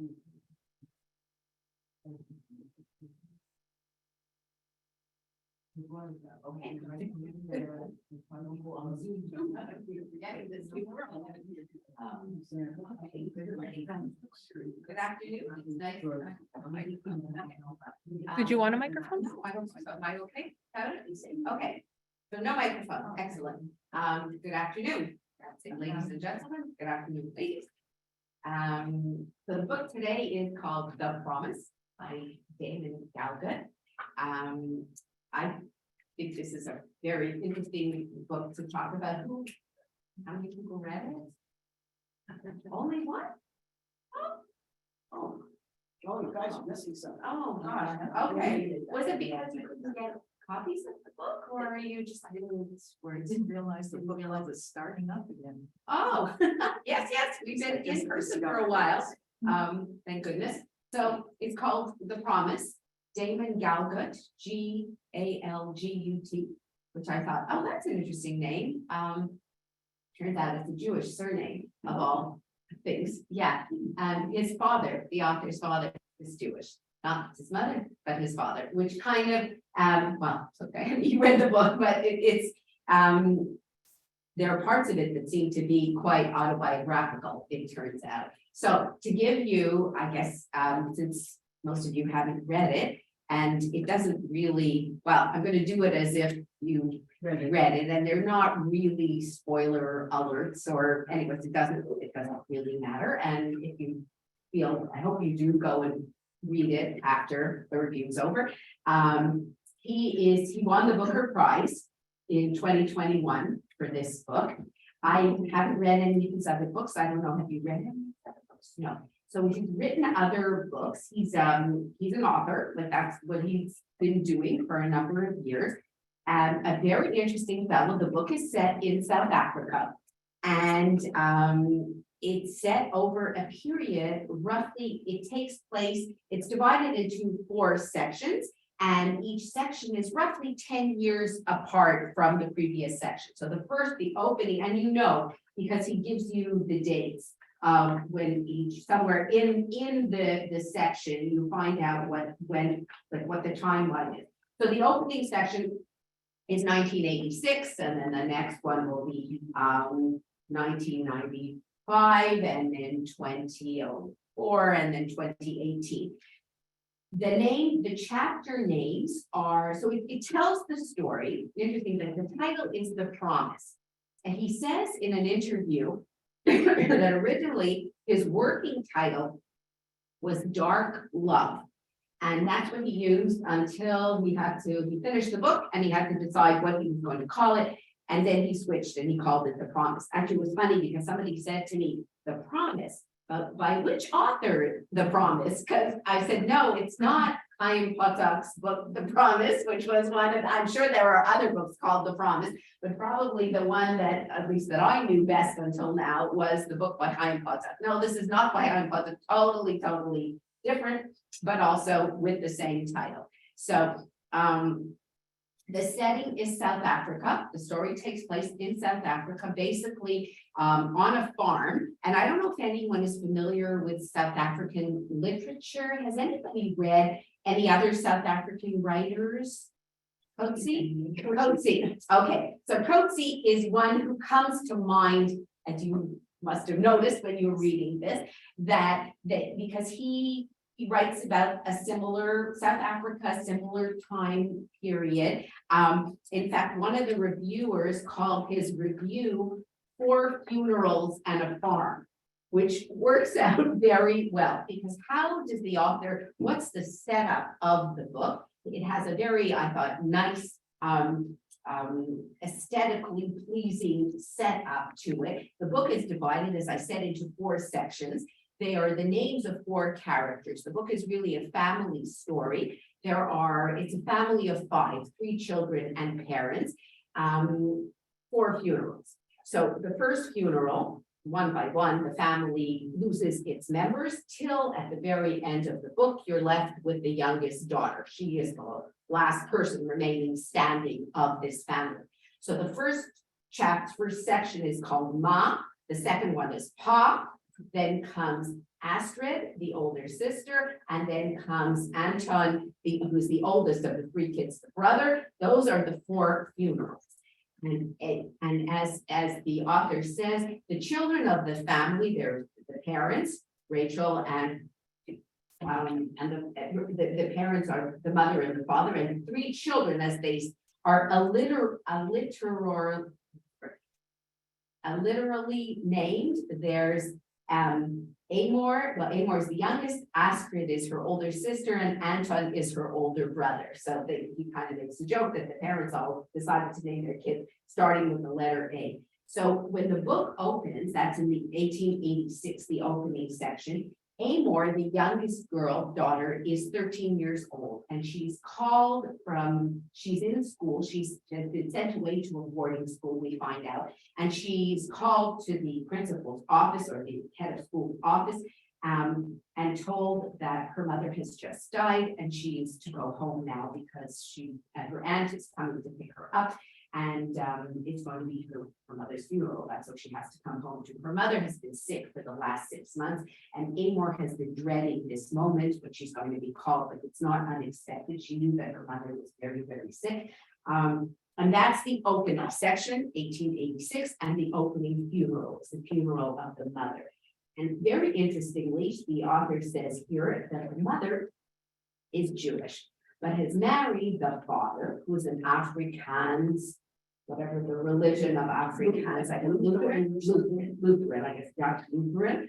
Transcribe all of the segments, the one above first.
Okay. Good afternoon. Nice. Did you want a microphone? No, I don't think so. Am I okay? Okay. So no microphone. Excellent. Good afternoon. That's it, ladies and gentlemen. Good afternoon, ladies. So the book today is called The Promise by Damon Galgut. I think this is a very interesting book to talk about. How many people read it? Only one? Oh, You guys are missing something. oh, gosh, okay. Was it because you couldn't get copies of the book, or are you just? Where I didn't realize the book club was starting up again. Oh, yes, we've been in person for a while. Thank goodness. So it's called The Promise, Damon Galgut, Galgut, which I thought, oh, that's an interesting name. Turns out it's a Jewish surname of all things. Yeah. His father, the author's father, is Jewish, not his mother, but his father, which kind of, well, it's okay. You read the book, but there are parts of it that seem to be quite autobiographical, it turns out. So to give you, I guess, since most of you haven't read it, and it doesn't really, well, I'm going to do it as if you read it, and they're not really spoiler alerts, or anyways, it doesn't really matter. And if you feel, I hope you do go and read it after the review's over. He won the Booker Prize in 2021 for this book. I haven't read any of his other books. I don't know, have you read any of his other books? No. So he's written other books. He's an author, like that's what he's been doing for a number of years. And a very interesting fellow. The book is set in South Africa, and it's set over a period, roughly, it takes place, it's divided into 4 sections, and each section is roughly 10 years apart from the previous section. So the opening, and because he gives you the dates. When each somewhere in the section, you find out what the timeline is. So the opening section is 1986, and then the next one will be 1995, and then 2004, and then 2018. The chapter names are, so it tells the story. Interesting that the title is The Promise, and he says in an interview that originally his working title was Dark Love. And that's what he used until he finished the book and he had to decide what he was going to call it. And then he switched and he called it The Promise. Actually, it was funny because somebody said to me, The Promise, by which author, The Promise? Because I said, no, it's not Chaim Potak's book, The Promise, which was one of, I'm sure there are other books called The Promise, but probably the one that, at least that I knew best until now, was the book by Chaim Potak. No, this is not by Chaim Potak, totally different, but also with the same title. So the setting is South Africa. The story takes place in South Africa, basically on a farm. And I don't know if anyone is familiar with South African literature. Has anybody read any other South African writers? Cote-saint-luc. Okay, so Cote-saint is one who comes to mind, as you must have noticed when you were reading this, that because he writes about a similar South Africa, similar time period. In fact, one of the reviewers called his review 4 Funerals and a Farm, which works out very well, because how does the author, what's the setup of the book? It has a very, I thought, nice, aesthetically pleasing setup to it. The book is divided, as I said, into 4 sections. They are the names of 4 characters. The book is really a family story. It's a family of 5, 3 children and parents, 4 funerals. So the first funeral, one by one, the family loses its members till at the very end of the book, you're left with the youngest daughter. She is the last person remaining standing of this family. So the first section is called Ma. The second one is Pa. then comes Astrid, the older sister, and then comes Anton, who's the oldest of the three kids, the brother. Those are the four funerals. And as the author says, the children of the family, they're the parents, Rachel, and the parents are the mother and the father, and the three children, as they are literally named. There's Amor. Well, Amor is the youngest, Astrid is her older sister, and Anton is her older brother. So he kind of makes a joke that the parents all decided to name their kids starting with the letter A. So when the book opens, that's in the 1886, the opening section. Amor, the youngest daughter, is 13 years old, and she's in school. She's been sent away to a boarding school, we find out, and she's called to the principal's office or the head of school's office, and told that her mother has just died and she's to go home now because her aunt is coming to pick her up. And it's going to be her mother's funeral. That's what she has to come home to. Her mother has been sick for the last 6 months, and Amor has been dreading this moment when she's going to be called, but it's not unexpected. She knew that her mother was very, very sick. And that's the opening section, 1886, and the opening funeral. It's the funeral of the mother. And very interestingly, the author says here that her mother is Jewish, but has married the father, who's an Afrikaans, whatever the religion of Afrikaans, like a Lutheran, I guess, Dutch Lutheran,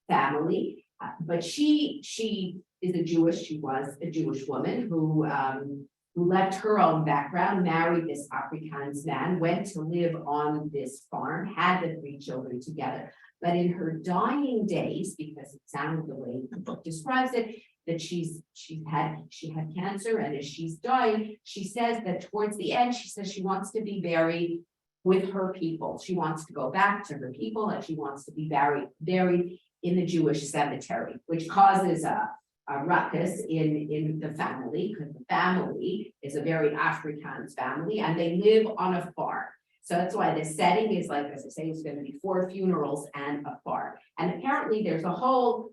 family. But she is she was a Jewish woman who left her own background, married this Afrikaans man, went to live on this farm, had the three children together. But in her dying days, because it sounds the way the book describes it, that she had cancer, and as she's dying, she says that towards the end, she says she wants to be buried with her people. She wants to go back to her people, and she wants to be buried in the Jewish cemetery, which causes a ruckus in the family, because the family is a very Afrikaans family, and they live on a farm. So that's why the setting is, like, as I say, it's going to be 4 funerals and a farm. And apparently there's a whole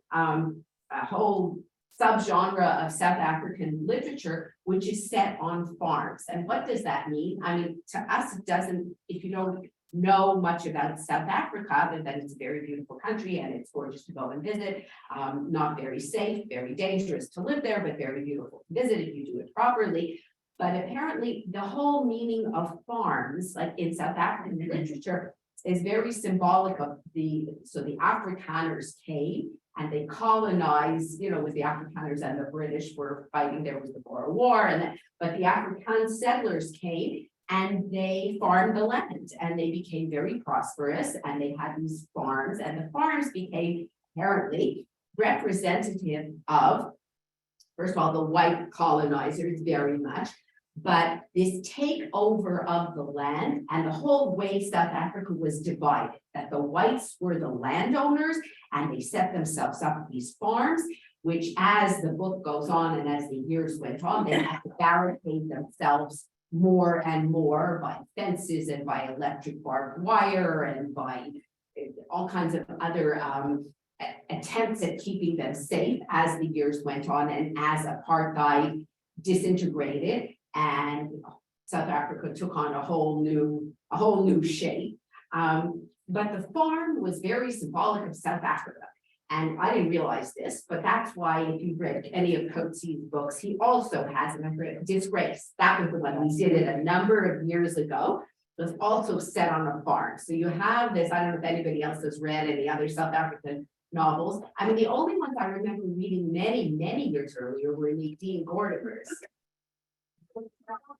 subgenre of South African literature, which is set on farms. And what does that mean? I mean, to us, it doesn't, if you don't know much about South Africa, other than it's a very beautiful country and it's gorgeous to go and visit, not very safe, very dangerous to live there, but very beautiful to visit if you do it properly. But apparently the whole meaning of farms, like in South African literature, is very symbolic of the Afrikaners came and they colonized, with the Afrikaners and the British were fighting. There was the Boer War, but the Afrikaans settlers came and they farmed the land, and they became very prosperous, and they had these farms, and the farms became apparently representative of, first of all, the white colonizers very much, but this takeover of the land and the whole way South Africa was divided, that the whites were the landowners and they set themselves up these farms, which as the book goes on and as the years went on, they had to barricade themselves more and more by fences and by electric barbed wire and by all kinds of other attempts at keeping them safe as the years went on and as apartheid disintegrated and South Africa took on a whole new shape. But the farm was very symbolic of South Africa. And I didn't realize this, but that's why if you've read any of Coetzeen's books, he also has a Disgrace. That was the one we did it a number of years ago. It was also set on a farm. So you have this, I don't know if anybody else has read any other South African novels. I mean, the only ones I remember reading many, many years earlier were Dean Gordimer's.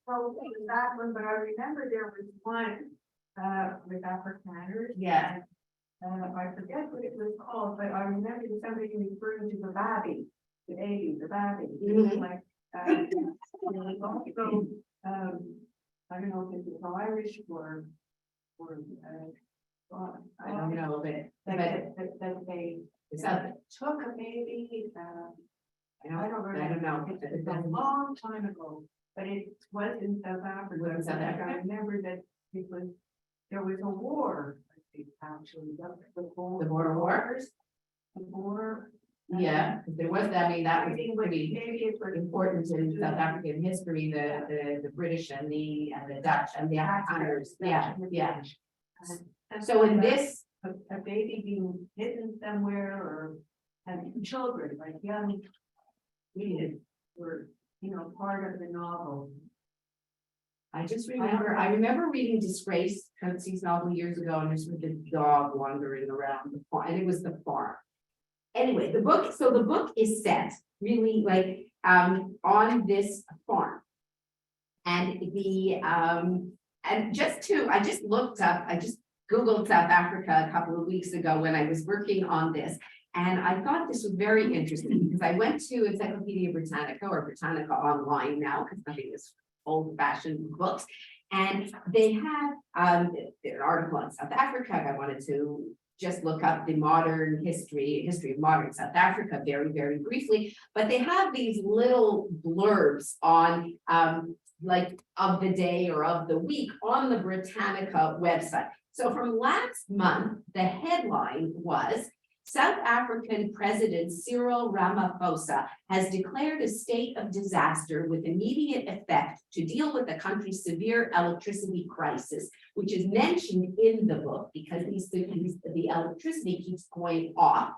Probably that one, but I remember there was one with Afrikaners. Yeah. I forget what it was called, but I remember somebody referring to the baby, the baby. Mhm. Like, there was also, I don't know if it was Irish or I don't know, but that they it's up. took a baby. I don't know. It's a long time ago, but it was in South Africa. Was in South Africa? I remember that there was a war, I actually, the The border war? before. Yeah, there was, I mean, that was Maybe pretty it was important in South African history, the British and the Dutch and the Afrikaners, yeah. So in this, a baby being hidden somewhere or having children, like young kids were, part of the novel. I remember reading Disgrace, Coetzeen's novel years ago, and there's with the dog wandering around the farm, and it was the farm. Anyway, the book is set really like, on this farm. And I just Googled South Africa a couple of weeks ago when I was working on this. And I thought this was very interesting because I went to Encyclopedia Britannica or Britannica online now, because nothing is old-fashioned books. And they have an article on South Africa. I wanted to just look up the modern history of modern South Africa very, very briefly. But they have these little blurbs on like of the day or of the week on the Britannica website. So from last month, the headline was South African President Cyril Ramaphosa has declared a state of disaster with immediate effect to deal with the country's severe electricity crisis, which is mentioned in the book because the electricity keeps going off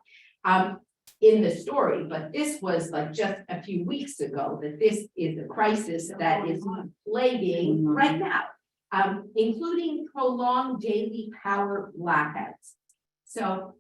in the story. But this was like just a few weeks ago that this is a crisis that is plaguing right now, including prolonged daily power blackouts. So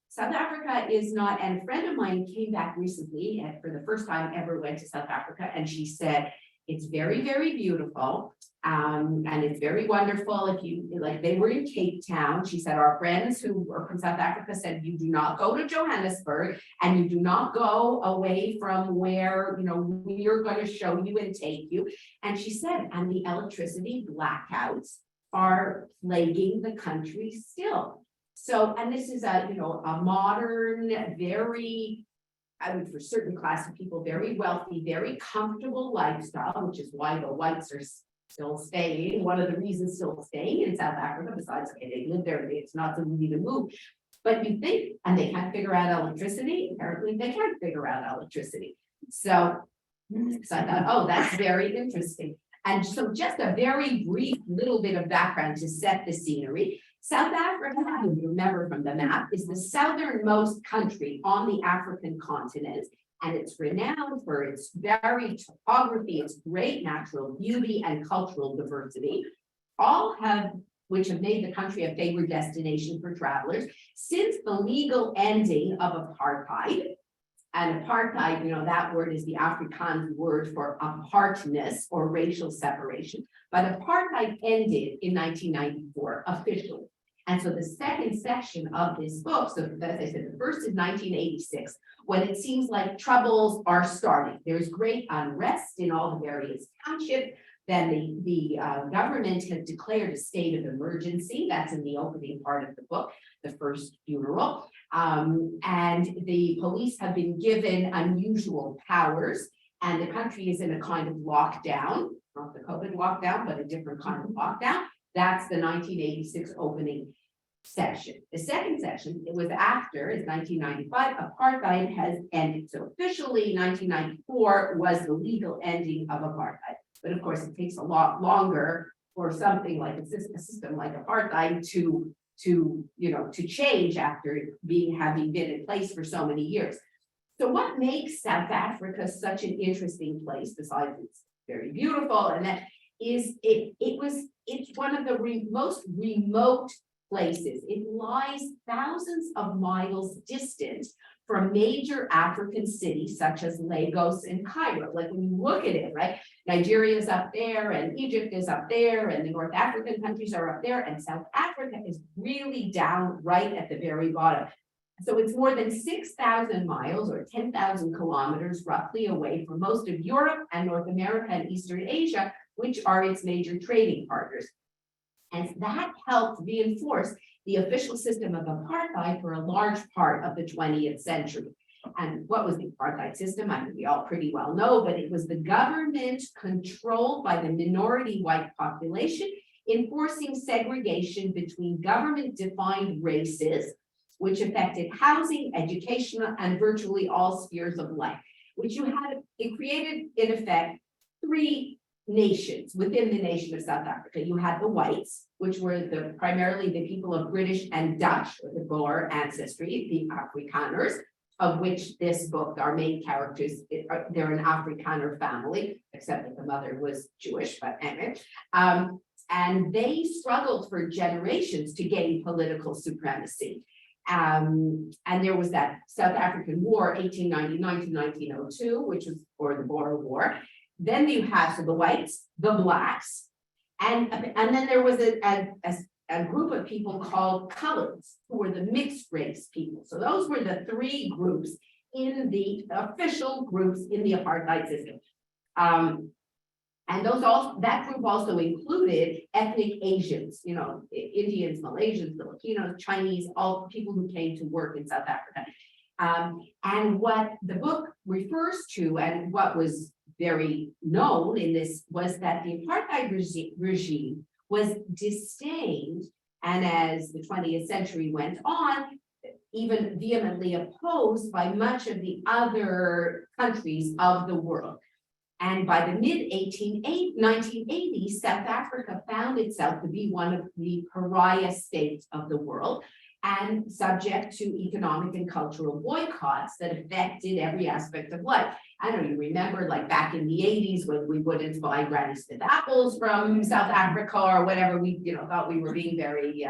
South Africa is not, and a friend of mine came back recently and for the first time ever went to South Africa, and she said, it's very, very beautiful. And it's very wonderful if you, like, they were in Cape Town. She said, our friends who were from South Africa said, you do not go to Johannesburg and you do not go away from where, we are going to show you and take you. And she said, and the electricity blackouts are plaguing the country still. So, and this is a modern, very, I would for certain class of people, very wealthy, very comfortable lifestyle, which is why the whites are still staying. One of the reasons still staying in South Africa, besides, okay, they live there, it's not so easy to move. But you think, and they can't figure out electricity. Apparently they can't figure out electricity. So I thought, oh, that's very interesting. And so just a very brief little bit of background to set the scenery. South Africa, you remember from the map, is the southernmost country on the African continent, and it's renowned for its varied topography, its great natural beauty and cultural diversity, which have made the country a favored destination for travelers since the legal ending of apartheid. And apartheid, that word is the Afrikaans word for apartness or racial separation. But apartheid ended in 1994 officially. And so the second section of this book, so as I said, the first is 1986, when it seems like troubles are starting. There's great unrest in all the various townships. Then the government has declared a state of emergency. That's in the opening part of the book, the first funeral. And the police have been given unusual powers, and the country is in a kind of lockdown, not the COVID lockdown, but a different kind of lockdown. That's the 1986 opening section. The second section, it was after, is 1995, apartheid has ended. So officially 1994 was the legal ending of apartheid. But of course, it takes a lot longer for something like a system like apartheid to change after having been in place for so many years. So what makes South Africa such an interesting place, besides it's very beautiful, and that is it's one of the most remote places. It lies thousands of miles distant from major African cities such as Lagos and Cairo. Like when you look at it, right? Nigeria is up there and Egypt is up there and the North African countries are up there, and South Africa is really down right at the very bottom. So it's more than 6,000 miles or 10,000 kilometers roughly away from most of Europe and North America and Eastern Asia, which are its major trading partners. And that helped reinforce the official system of apartheid for a large part of the 20th century. And what was the apartheid system? I think we all pretty well know, but it was the government controlled by the minority white population enforcing segregation between government-defined races, which affected housing, education, and virtually all spheres of life, which it created, in effect, three nations within the nation of South Africa. You had the whites, which were primarily the people of British and Dutch, or the Boer ancestry, the Afrikaners, of which this book, our main characters, they're an Afrikaner family, except that the mother was Jewish, but anyway. And they struggled for generations to gain political supremacy. And there was that South African War, 1899 to 1902, which was, or the Boer War. Then you have, so the whites, the blacks, and then there was a group of people called coloreds, who were the mixed race people. So those were the three groups in the official groups in the apartheid system. And that group also included ethnic Asians, Indians, Malaysians, Filipinos, Chinese, all people who came to work in South Africa. And what the book refers to, and what was very known in this, was that the apartheid regime was disdained, and as the 20th century went on, even vehemently opposed by much of the other countries of the world. And by the mid-1980s, South Africa found itself to be one of the pariah states of the world, and subject to economic and cultural boycotts that affected every aspect of life. I don't know, you remember, like back in the 80s when we wouldn't buy Granny Smith apples from South Africa or whatever, we thought we were being very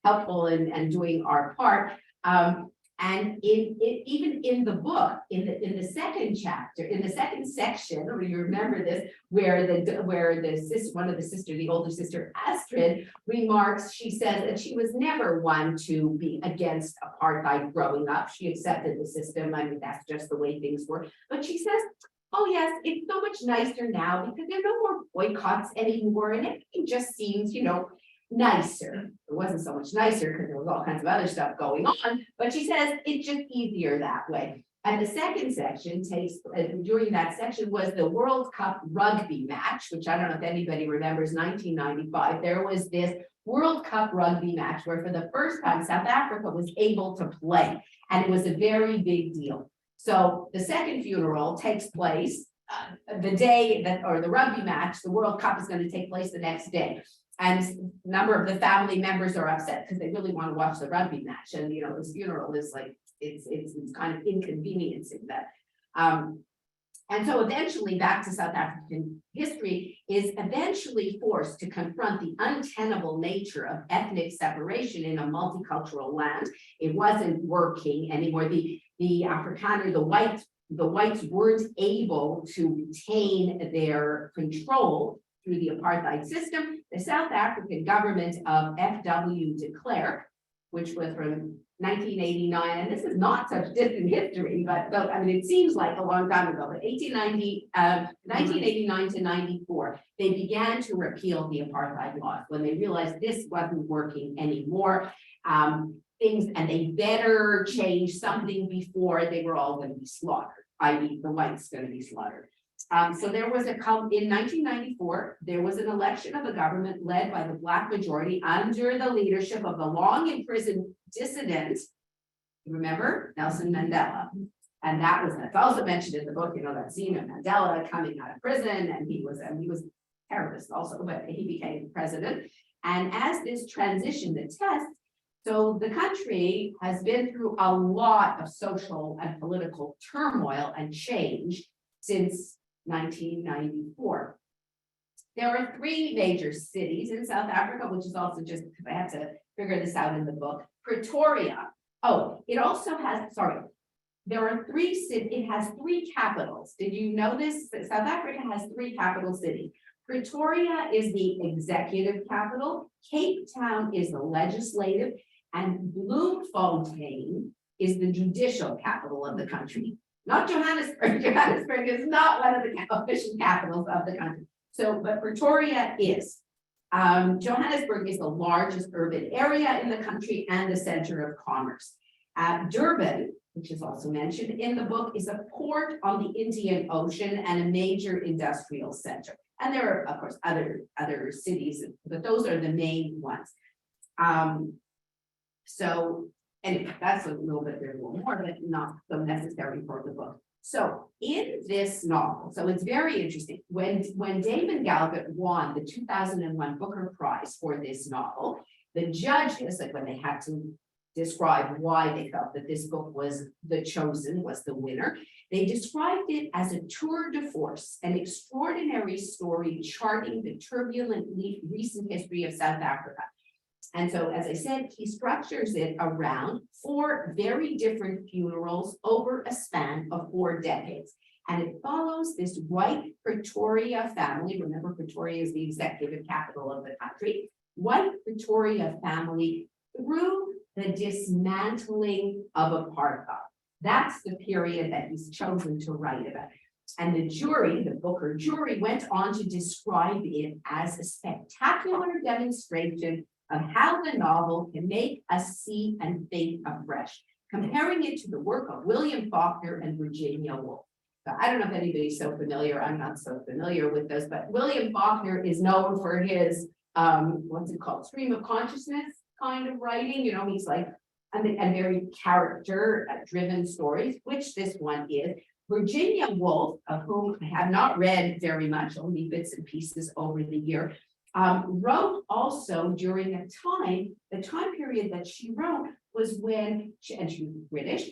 helpful and doing our part. And even in the book, in the second chapter, in the second section, or you remember this, where one of the sisters, the older sister Astrid, remarks, she says that she was never one to be against apartheid growing up. She accepted the system. I mean, that's just the way things were. But she says, oh yes, it's so much nicer now because there are no more boycotts anymore, and everything just seems, nicer. It wasn't so much nicer because there was all kinds of other stuff going on, but she says it's just easier that way. And the second section during that section was the World Cup rugby match, which I don't know if anybody remembers, 1995. There was this World Cup rugby match where for the first time South Africa was able to play, and it was a very big deal. So the second funeral takes place the day that, or the rugby match, the World Cup is going to take place the next day. And a number of the family members are upset because they really want to watch the rugby match. And, this funeral is like, it's kind of inconveniencing that. And so eventually, back to South African history, is eventually forced to confront the untenable nature of ethnic separation in a multicultural land. It wasn't working anymore. The Afrikaner, the whites weren't able to retain their control through the apartheid system. The South African government of F.W. de Klerk, which was from 1989, and this is not such distant history, but I mean, it seems like a long time ago, but 1989 to 94, they began to repeal the apartheid laws when they realized this wasn't working anymore. And they better change something before they were all going to be slaughtered, i.e. the whites going to be slaughtered. So there was in 1994, there was an election of a government led by the Black majority under the leadership of the long imprisoned dissident, remember, Nelson Mandela. And that's also mentioned in the book, that scene of Mandela coming out of prison, and he was a terrorist also, but he became president. And as this transition attests, so the country has been through a lot of social and political turmoil and change since 1994. There are three major cities in South Africa, which is also just because I had to figure this out in the book. Pretoria. Oh, it also has, there are three cities, it has three capitals. Did you know this? South Africa has three capital cities. Pretoria is the executive capital, Cape Town is the legislative, and Bloemfontein is the judicial capital of the country. Not Johannesburg. Johannesburg is not one of the official capitals of the country. But Pretoria is. Johannesburg is the largest urban area in the country and the center of commerce. Durban, which is also mentioned in the book, is a port on the Indian Ocean and a major industrial center. And there are, of course, other cities, but those are the main ones. So anyway, that's a little bit, there's a little more, but not so necessary for the book. So in this novel, so it's very interesting, when Damon Galgut won the 2001 Booker Prize for this novel, the judges, like when they had to describe why they felt that this book was the winner, they described it as a tour de force, an extraordinary story charting the turbulent recent history of South Africa. And so, as I said, he structures it around 4 very different funerals over a span of 4 decades. And it follows this white Pretoria family. Remember, Pretoria is the executive capital of the country. White Pretoria family through the dismantling of apartheid. That's the period that he's chosen to write about. And the jury, the Booker jury, went on to describe it as a spectacular demonstration of how the novel can make us see and think afresh, comparing it to the work of William Faulkner and Virginia Woolf. So I don't know if anybody's so familiar, I'm not so familiar with this, but William Faulkner is known for his, what's it called, stream of consciousness kind of writing, you know, he's like, and very character-driven stories, which this one is. Virginia Woolf, of whom I have not read very much, only bits and pieces over the year, wrote also during a time, the time period that she wrote was when, and she was British,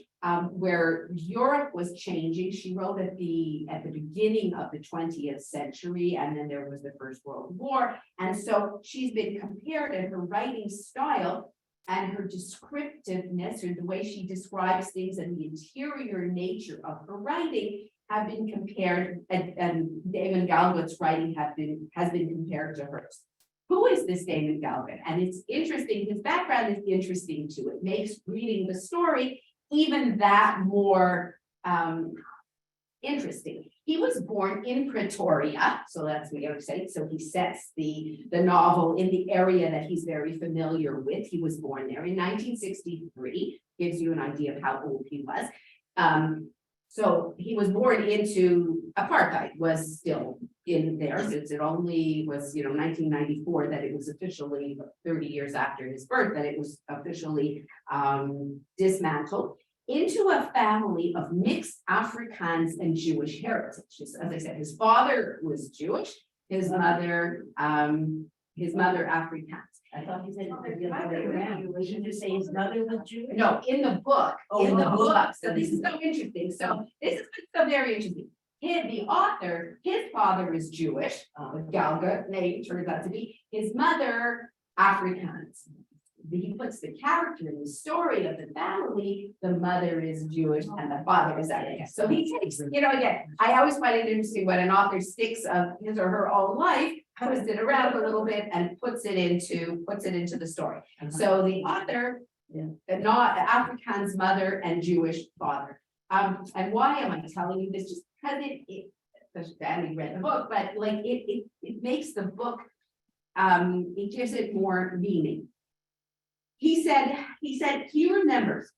where Europe was changing. She wrote at the beginning of the 20th century, and then there was the First World War. And so she's been compared in her writing style and her descriptiveness, or the way she describes things and the interior nature of her writing, have been compared, and Damon Galgut's writing has been compared to hers. Who is this Damon Galgut? And it's interesting, his background is interesting too. It makes reading the story even that more interesting. He was born in Pretoria, so that's what I would say. So he sets the novel in the area that he's very familiar with. He was born there in 1963, gives you an idea of how old he was. So he was born into apartheid, was still in there since it only was, 1994 that it was officially 30 years after his birth, that it was officially dismantled, into a family of mixed Afrikaans and Jewish heritage. As I said, his father was Jewish, his mother Afrikaans. I thought he said it the other way around. You should just say his mother was Jewish. No, in the book, in the wow. book. So this is so interesting. So this is so very interesting. The author, his father is Jewish, Galgut name turns out to be, his mother Afrikaans. He puts the character in the story of the family, the mother is Jewish and the father is African. So he takes, again, I always find it interesting when an author sticks of his or her own life, twists it around a little bit and puts it into the story. So the author, not Afrikaans mother and Jewish father. And why am I telling you this? Just because especially Danny read the book, but like it makes the book, it gives it more meaning. He said he remembers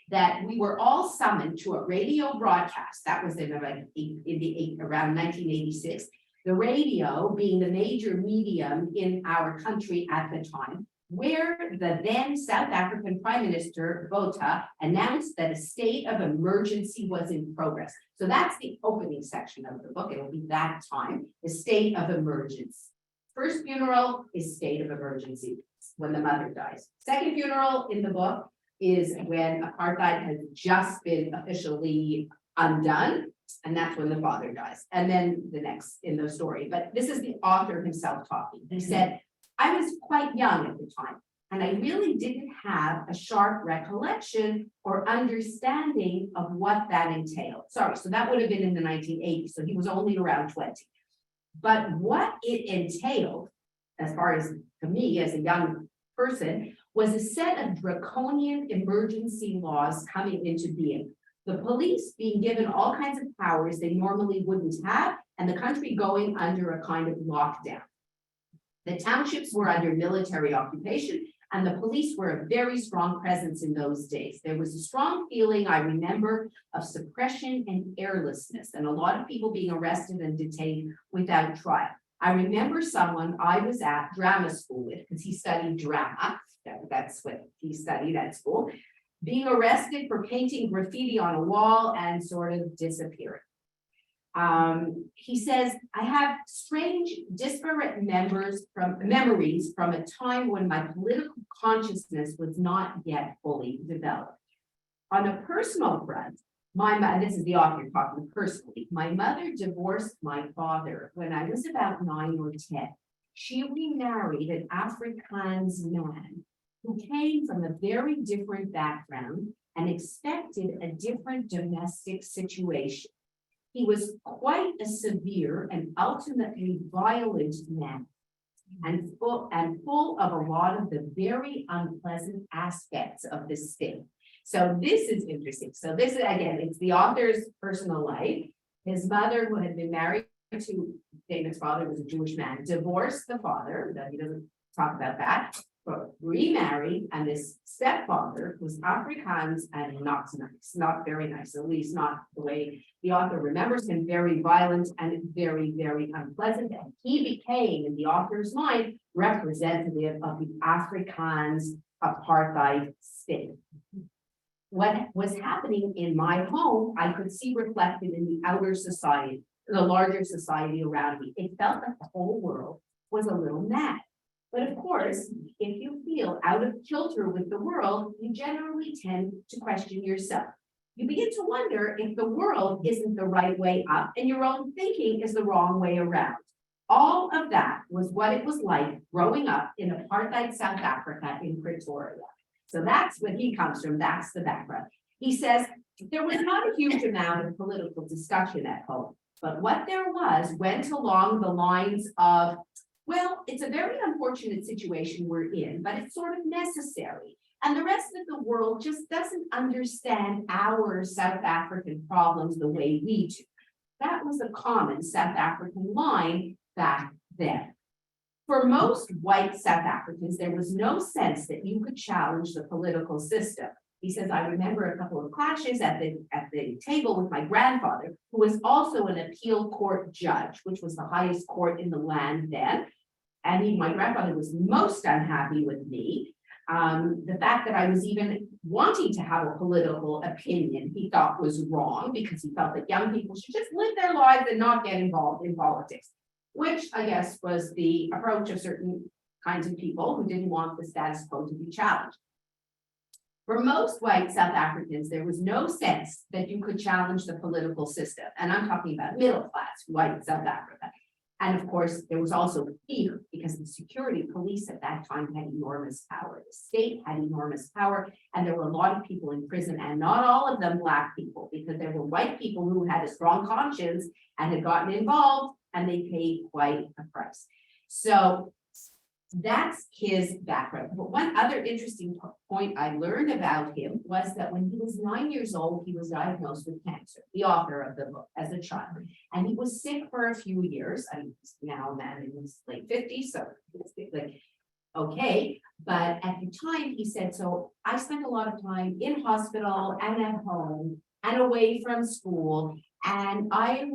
that we were all summoned to a radio broadcast. That was around 1986. The radio being the major medium in our country at the time, where the then South African Prime Minister, Botha, announced that a state of emergency was in progress. So that's the opening section of the book. It'll be that time, the state of emergency. First funeral is state of emergency, when the mother dies. Second funeral in the book is when apartheid has just been officially undone, and that's when the father dies. And then the next in the story, but this is the author himself talking. He said, I was quite young at the time, and I really didn't have a sharp recollection or understanding of what that entailed. Sorry, so that would have been in the 1980s, so he was only around 20. But what it entailed, as far as to me as a young person, was a set of draconian emergency laws coming into being. The police being given all kinds of powers they normally wouldn't have, and the country going under a kind of lockdown. The townships were under military occupation, And the police were a very strong presence in those days. There was a strong feeling, I remember, of suppression and airlessness, and a lot of people being arrested and detained without trial. I remember someone I was at drama school with, because he studied drama, that's what he studied at school, being arrested for painting graffiti on a wall and sort of disappearing. He says, I have strange, disparate memories from a time when my political consciousness was not yet fully developed. On a personal front, this is the author talking personally, my mother divorced my father when I was about 9 or 10. She remarried an Afrikaans man who came from a very different background and expected a different domestic situation. He was quite a severe and ultimately violent man, and full of a lot of the very unpleasant aspects of the state. So this is interesting. So this is, again, it's the author's personal life. His mother, who had been married to David's father, was a Jewish man, divorced the father, that he doesn't talk about that, but remarried, and this stepfather was Afrikaans and not nice, not very nice, at least not the way the author remembers him, very violent and very, very unpleasant. And he became, in the author's mind, representative of the Afrikaans apartheid state. What was happening in my home, I could see reflected in the outer society, the larger society around me. It felt like the whole world was a little mad. But of course, if you feel out of kilter with the world, you generally tend to question yourself. You begin to wonder if the world isn't the right way up and your own thinking is the wrong way around. All of that was what it was like growing up in apartheid South Africa in Pretoria. So that's what he comes from. That's the background. He says there was not a huge amount of political discussion at home, but what there was went along the lines of, well, it's a very unfortunate situation we're in, but it's sort of necessary. And the rest of the world just doesn't understand our South African problems the way we do. That was a common South African line back then. For most white South Africans, there was no sense that you could challenge the political system. He says, I remember a couple of clashes at the table with my grandfather, who was also an appeal court judge, which was the highest court in the land then. And my grandfather was most unhappy with me. The fact that I was even wanting to have a political opinion, he thought was wrong, because he felt that young people should just live their lives and not get involved in politics, which I guess was the approach of certain kinds of people who didn't want the status quo to be challenged. For most white South Africans, there was no sense that you could challenge the political system. And I'm talking about middle class white South Africa. And of course, there was also fear, because the security police at that time had enormous power. The state had enormous power, and there were a lot of people in prison, and not all of them Black people, because there were white people who had a strong conscience and had gotten involved, and they paid quite a price. So that's his background. But one other interesting point I learned about him was that when he was 9 years old, he was diagnosed with cancer, the author of the book, as a child. And he was sick for a few years. I mean, he's now a man in his late 50s, so it's like, okay. But at the time, he said, so I spent a lot of time in hospital and at home and away from school. And I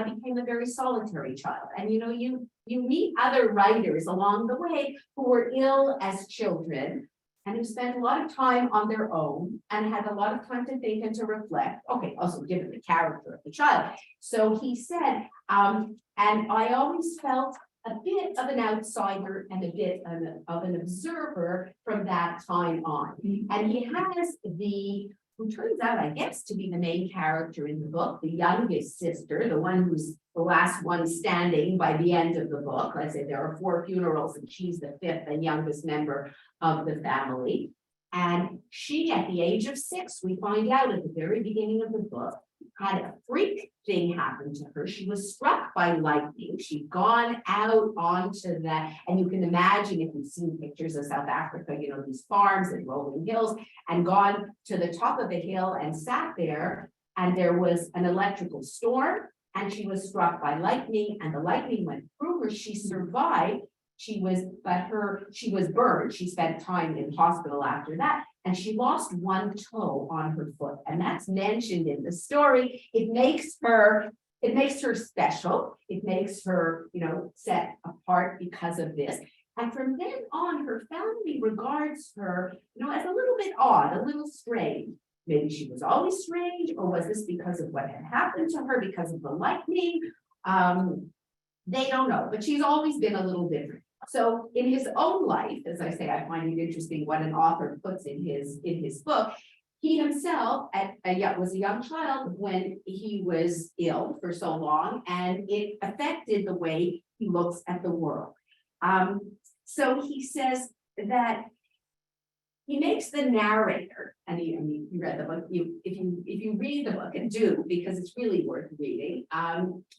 became a very solitary child. And you meet other writers along the way who were ill as children and who spent a lot of time on their own and had a lot of time to think and to reflect. Okay, also given the character of the child. So he said, and I always felt a bit of an outsider and a bit of an observer from that time on. And he has who turns out, I guess, to be the main character in the book, the youngest sister, the one who's the last one standing by the end of the book. I said there are 4 funerals, and she's the 5th and youngest member of the family. And she, at the age of 6, we find out at the very beginning of the book, had a freak thing happen to her. She was struck by lightning. She'd gone out onto that, and you can imagine, if you've seen pictures of South Africa, these farms and rolling hills, and gone to the top of the hill and sat there, and there was an electrical storm, and she was struck by lightning, and the lightning went through her. She survived. She was burned. She spent time in hospital after that, and she lost one toe on her foot, and that's mentioned in the story. It makes her special. It makes her, set apart because of this. And from then on, her family regards her, as a little bit odd, a little strange. Maybe she was always strange, or was this because of what had happened to her, because of the lightning? They don't know, but she's always been a little different. So in his own life, as I say, I find it interesting what an author puts in his book. He himself was a young child when he was ill for so long, and it affected the way he looks at the world. So he says that he makes the narrator, and you read the book, if you read the book, and do, because it's really worth reading,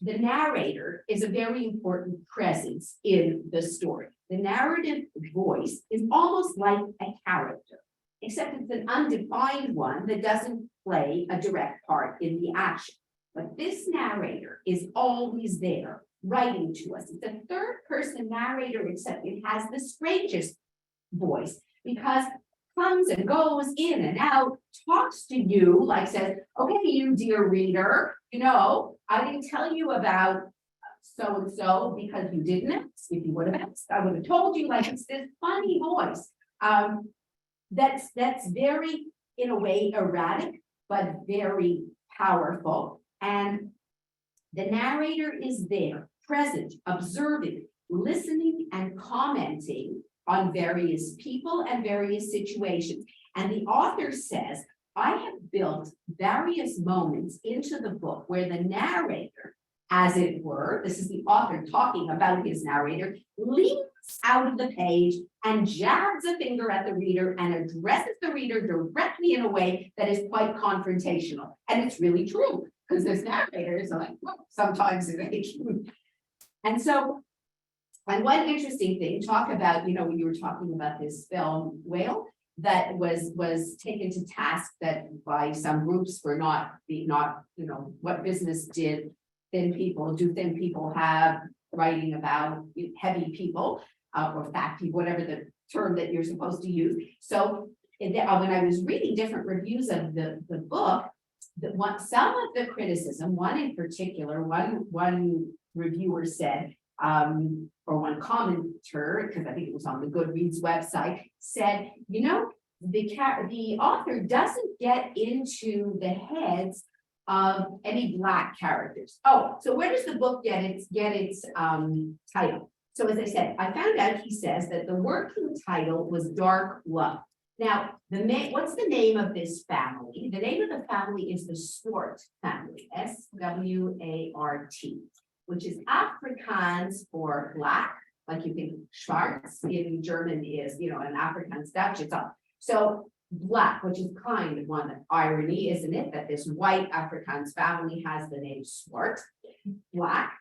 the narrator is a very important presence in the story. The narrative voice is almost like a character, except it's an undefined one that doesn't play a direct part in the action. But this narrator is always there, writing to us. It's a third person narrator, except it has the strangest voice, because comes and goes in and out, talks to you, like says, okay, you dear reader, I didn't tell you about so-and-so because you didn't ask. If you would have asked, I would have told you. Like, it's this funny voice. That's very, in a way, erratic, but very powerful. And the narrator is there, present, observing, listening, and commenting on various people and various situations. And the author says, I have built various moments into the book where the narrator, as it were, this is the author talking about his narrator, leans out of the page and jabs a finger at the reader and addresses the reader directly in a way that is quite confrontational. And it's really true, because this narrator is like, well, sometimes it ain't true. And one interesting thing, talk about, when you were talking about this film Whale, that was taken to task that by some groups for not, what business do thin people have writing about heavy people or fat people, whatever the term that you're supposed to use. So when I was reading different reviews of the book, some of the criticism, one in particular, one reviewer said, or one commenter, because I think it was on the Goodreads website, said, the author doesn't get into the heads of any Black characters. Oh, so where does the book get its title? So as I said, I found out he says that the working title was Dark Love. Now, what's the name of this family? The name of the family is the Swart family, Swart, which is Afrikaans for Black, like you think Schwarz in German is, an Afrikaans Dutch, it's up. So Black, which is kind of one irony, isn't it? That this white Afrikaans family has the name Swart, Black.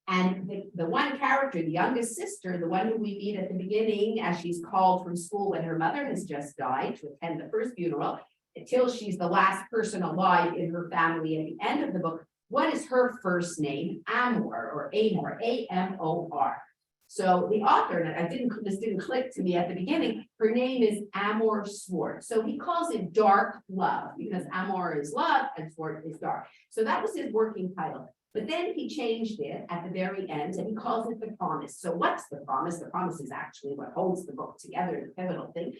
And the one character, the youngest sister, the one who we meet at the beginning as she's called from school when her mother has just died to attend the first funeral, until she's the last person alive in her family at the end of the book. What is her first name? Amor, A-M-O-R. So the author, and this didn't click to me at the beginning, her name is Amor Swart. So he calls it Dark Love because Amor is love and Swart is dark. So that was his working title. But then he changed it at the very end and he calls it The Promise. So what's the promise? The promise is actually what holds the book together, the pivotal thing,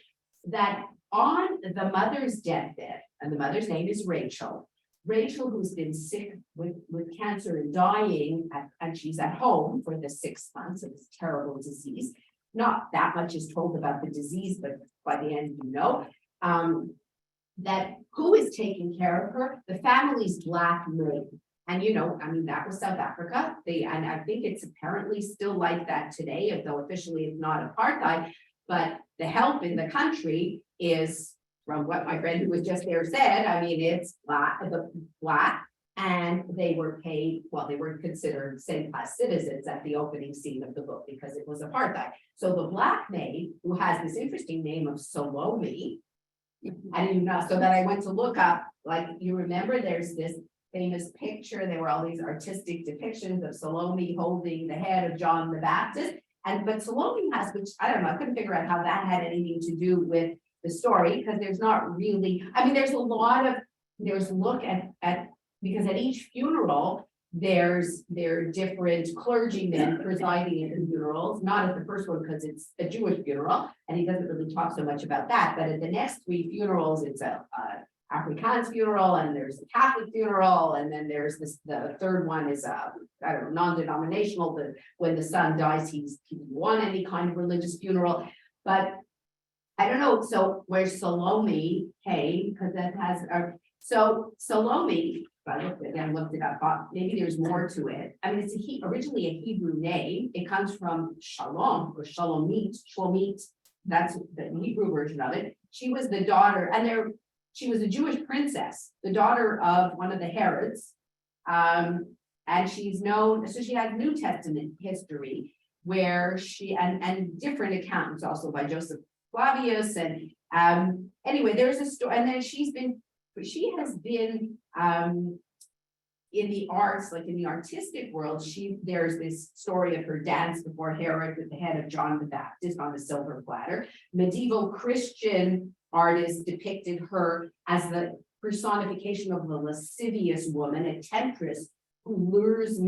that on the mother's deathbed, and the mother's name is Rachel, who's been sick with cancer and dying, and she's at home for the 6 months of this terrible disease. Not that much is told about the disease, but by the end, that who is taking care of her? The family's Black maid. And that was South Africa. And I think it's apparently still like that today, though officially it's not apartheid, but the help in the country is, from what my friend who was just there said, it's Black, and they were paid, they were considered same-class citizens at the opening scene of the book because it was apartheid. So the Black maid, who has this interesting name of Salome, so that I went to look up, you remember there's this famous picture, there were all these artistic depictions of Salome holding the head of John the Baptist. but Salome has, which I don't know, I couldn't figure out how that had anything to do with the story, because there's not really, I mean, there's look at, because at each funeral, there are different clergymen presiding at the funerals, not at the first one because it's a Jewish funeral, and he doesn't really talk so much about that, but at the next three funerals, it's a Afrikaans funeral, and there's a Catholic funeral, and then there's the third one is I don't know, non-denominational, but when the son dies, he won any kind of religious funeral, but I don't know, so where's Salome, hey, because that has, so Salome, if I looked it up, thought maybe there's more to it. I mean, it's originally a Hebrew name. It comes from Shalom or Shlomit. That's the Hebrew version of it. She was the daughter, and she was a Jewish princess, the daughter of one of the Herods. And she's known, so she had New Testament history where she, and different accounts also by Joseph Flavius. And anyway, there's a story, and then she has been in the arts, like in the artistic world, there's this story of her dance before Herod with the head of John the Baptist on the silver platter. Medieval Christian artists depicted her as the personification of the lascivious woman, a temptress who lures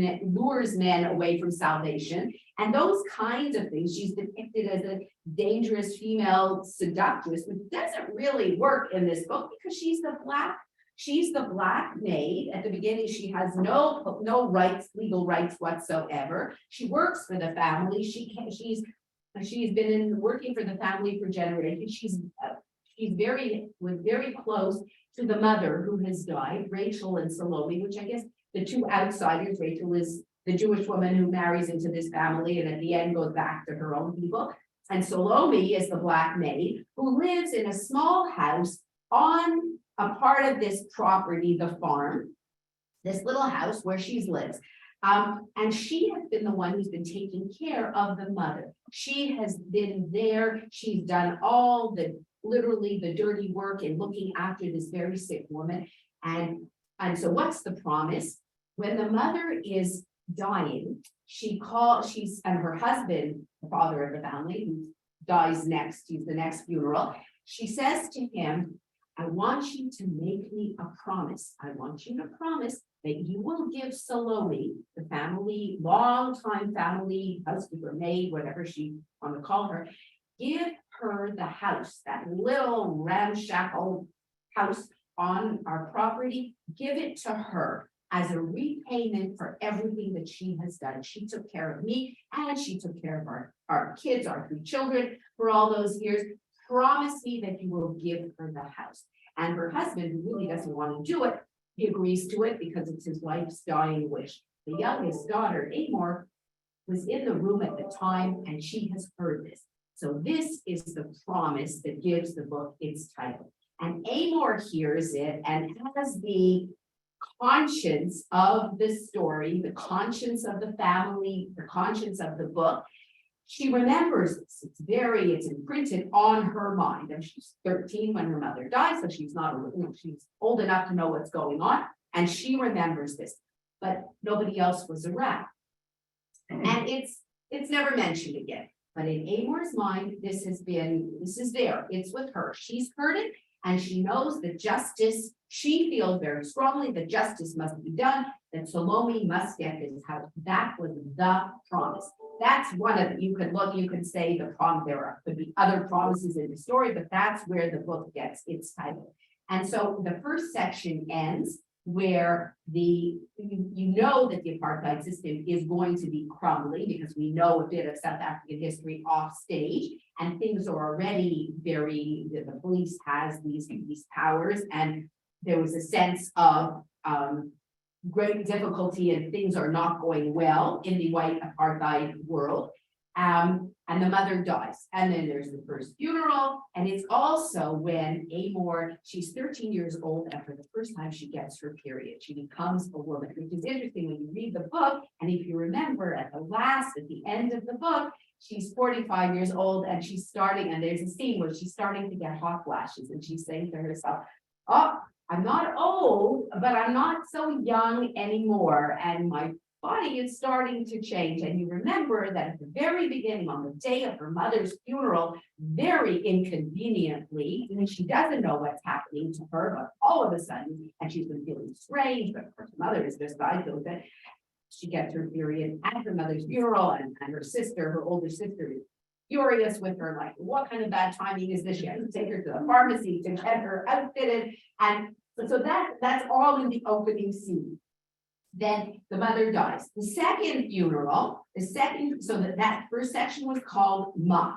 men away from salvation. And those kinds of things, she's depicted as a dangerous female seductress, which doesn't really work in this book because she's the black maid. At the beginning, she has no rights, legal rights whatsoever. She works for the family. She's been working for the family for generations. She's very close to the mother who has died, Rachel and Salome, which I guess the two outsiders. Rachel is the Jewish woman who marries into this family and at the end goes back to her own people. And Salome is the black maid who lives in a small house on a part of this property, the farm, this little house where she lives. And she has been the one who's been taking care of the mother. She has been there. She's done all literally the dirty work in looking after this very sick woman. And so what's the promise? When the mother is dying, and her husband, the father of the family, who dies next, he's the next funeral, she says to him, I want you to make me a promise. I want you to promise that you will give Salome, the family, longtime family, housekeeper, maid, whatever she want to call her, give her the house, that little ramshackle house on our property, give it to her as a repayment for everything that she has done. She took care of me and she took care of our kids, our 3 children for all those years. Promise me that you will give her the house. And her husband, who really doesn't want to do it, he agrees to it because it's his wife's dying wish. The youngest daughter, Amor, was in the room at the time and she has heard this. So this is the promise that gives the book its title. And Amor hears it and has the conscience of the story, the conscience of the family, the conscience of the book. She remembers this. It's imprinted on her mind. And she's 13 when her mother died, so she's not, she's old enough to know what's going on. And she remembers this, but nobody else was around. And it's never mentioned again. But in Amor's mind, this is there. It's with her. She's heard it, and she knows that justice, she feels very strongly that justice must be done, that Salome must get this house. That was the promise. That's one of, you can say the promise, could be other promises in the story, but that's where the book gets its title. And so the first section ends where you know that the apartheid system is going to be crumbling because we know a bit of South African history off stage and things are already the police has these powers, and there was a sense of great difficulty and things are not going well in the white apartheid world. And the mother dies. And then there's the first funeral. And it's also when Amor, she's 13 years old, and for the first time she gets her period. She becomes a woman, which is interesting when you read the book. And if you remember at the end of the book, she's 45 years old and she's starting, and there's a scene where she's starting to get hot flashes and she's saying to herself, oh, I'm not old, but I'm not so young anymore. And my body is starting to change. And you remember that at the very beginning, on the day of her mother's funeral, very inconveniently, and she doesn't know what's happening to her, but all of a sudden, and she's been feeling strange, but of course, her mother is just died with it. She gets her period at her mother's funeral, and her sister, her older sister, is furious with her, like, what kind of bad timing is this? She has to take her to the pharmacy to get her outfitted. And so that's all in the opening scene. Then the mother dies. The second funeral, so that first section was called Ma.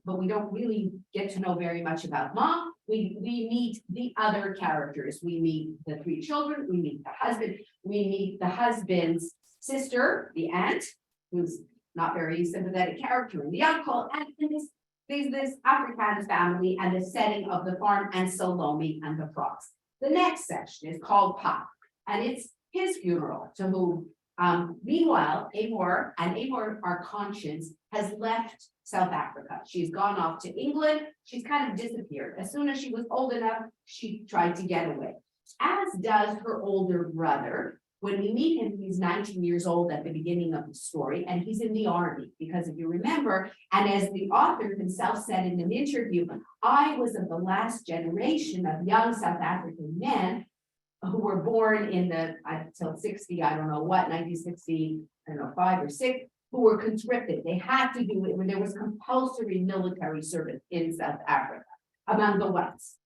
But we don't really get to know very much about Ma. We meet the other characters. We meet the three children, we meet the husband, we meet the husband's sister, the aunt, who's not very sympathetic character, and the uncle, and this Afrikaans family and the setting of the farm, and Salome and the frogs. The next section is called Pa, and it's his funeral, to whom meanwhile, Amor, our conscience, has left South Africa. She's gone off to England. She's kind of disappeared. As soon as she was old enough, she tried to get away, as does her older brother. When we meet him, he's 19 years old at the beginning of the story, and he's in the army, because if you remember, and as the author himself said in an interview, I was of the last generation of young South African men who were born in the, until 60, I don't know what, 1960, I don't know, 5 or 6, who were conscripted. They had to do it when there was compulsory military service in South Africa among the whites.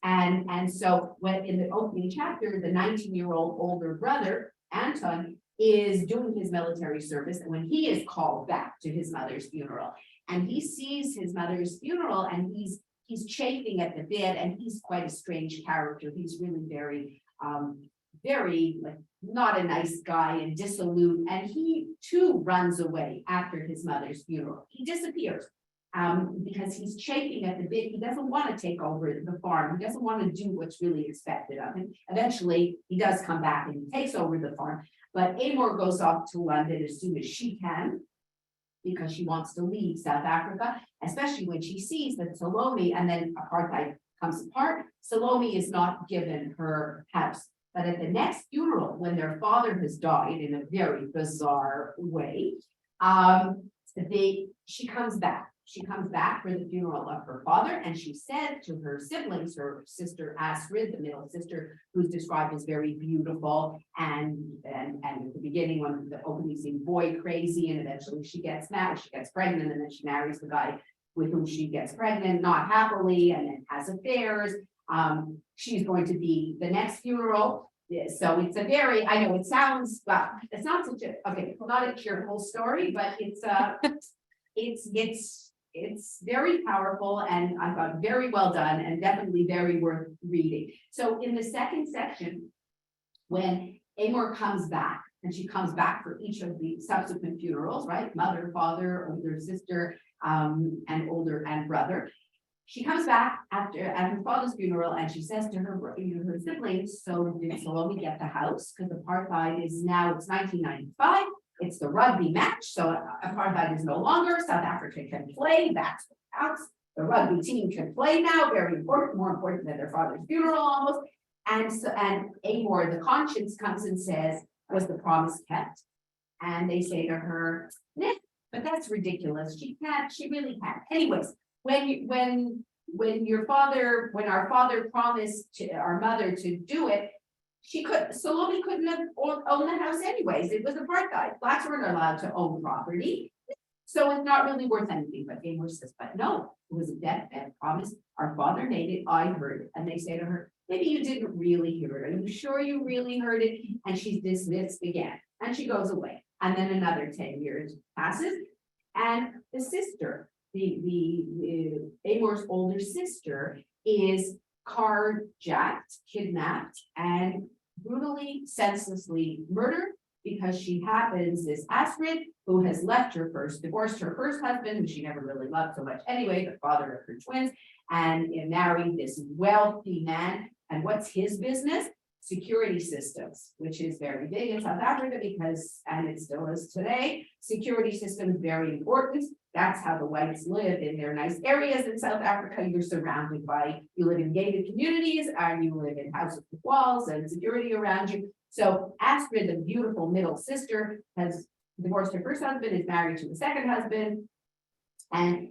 And so when in the opening chapter, the 19-year-old older brother, Anton, is doing his military service, and when he is called back to his mother's funeral, and he sees his mother's funeral, and he's chafing at the bit, and he's quite a strange character. He's really very like not a nice guy and dissolute, and he too runs away after his mother's funeral. He disappears. Because he's chafing at the bit. He doesn't want to take over the farm. He doesn't want to do what's really expected of him. Eventually, he does come back and he takes over the farm. But Amor goes off to London as soon as she can, because she wants to leave South Africa, especially when she sees that Salome, and then apartheid comes apart. Salome is not given her house. But at the next funeral, when their father has died in a very bizarre way, she comes back. She comes back for the funeral of her father, and she said to her siblings, her sister Astrid, the middle sister, who's described as very beautiful, and at the beginning, when the opening scene, boy crazy, and eventually she gets married, she gets pregnant, and then she marries the guy with whom she gets pregnant, not happily, and then has affairs. She's going to be the next funeral. So it's a very, I know it sounds, well, it's not such a, okay, not a cheerful story, but it's very powerful, and I thought very well done, and definitely very worth reading. So in the second section, when Amor comes back, and she comes back for each of the subsequent funerals, right? Mother, father, older sister, and brother. She comes back at her father's funeral, and she says to her siblings, so did Salome get the house? Because apartheid is now, it's 1995. It's the rugby match, so apartheid is no longer. South Africa can play, that's what counts. The rugby team can play now, very important, more important than their father's funeral almost. And Amor, the conscience, comes and says, was the promise kept? And they say to her, nah, but that's ridiculous. She really can't. Anyways, when our father promised to our mother to do it, Salome couldn't have owned the house anyways. It was apartheid. Blacks weren't allowed to own property. So it's not really worth anything. But Amor says, but no, it was a deathbed promise. Our father made it, I heard it. And they say to her, maybe you didn't really hear it. Are you sure you really heard it? And she's dismissed again. And she goes away. And then another 10 years passes. And the sister, the Amor's older sister, is carjacked, kidnapped, and brutally, senselessly murdered, because she happens this Astrid, who has divorced her first husband, who she never really loved so much anyway, the father of her twins, and married this wealthy man. And what's his business? Security systems, which is very big in South Africa because, and it still is today, security systems very important. That's how the whites live in their nice areas in South Africa. You're surrounded by, you live in gated communities, and you live in houses with walls and security around you. So Astrid, the beautiful middle sister, has divorced her first husband, is married to the second husband. And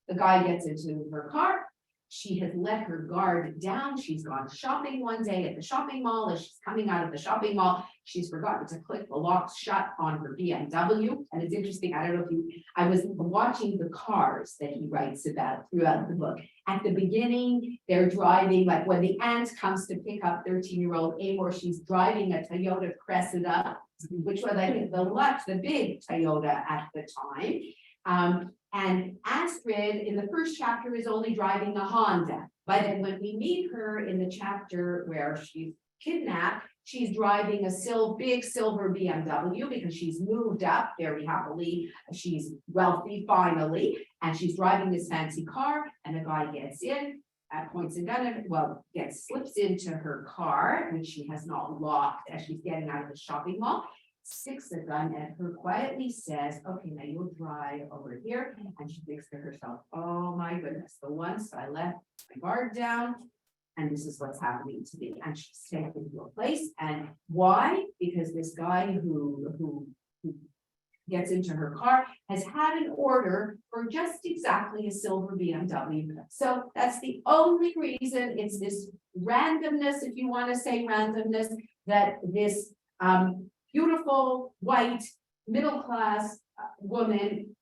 the guy gets into her car. She has let her guard down. She's gone shopping one day at the shopping mall. As she's coming out of the shopping mall, she's forgotten to click the locks shut on her BMW. And it's interesting, I don't know if I was watching the cars that he writes about throughout the book. At the beginning, they're driving, like when the aunt comes to pick up 13-year-old Amor, she's driving a Toyota Cressida, which was, I think, the big Toyota at the time. And Astrid in the first chapter is only driving a Honda, but then when we meet her in the chapter where she's kidnapped, she's driving a big silver BMW because she's moved up very happily. She's wealthy finally, and she's driving this fancy car, and the guy gets in, points a gun at, slips into her car, which she has not locked as she's getting out of the shopping mall. Sticks a gun at her, quietly says, okay, now you'll drive over here. And she thinks to herself, oh my goodness, the once I left my guard down, and this is what's happening to me. And she's taken to a place. And why? Because this guy who gets into her car has had an order for just exactly a silver BMW. So that's the only reason. It's this randomness, if you want to say randomness, that this beautiful, white, middle-class woman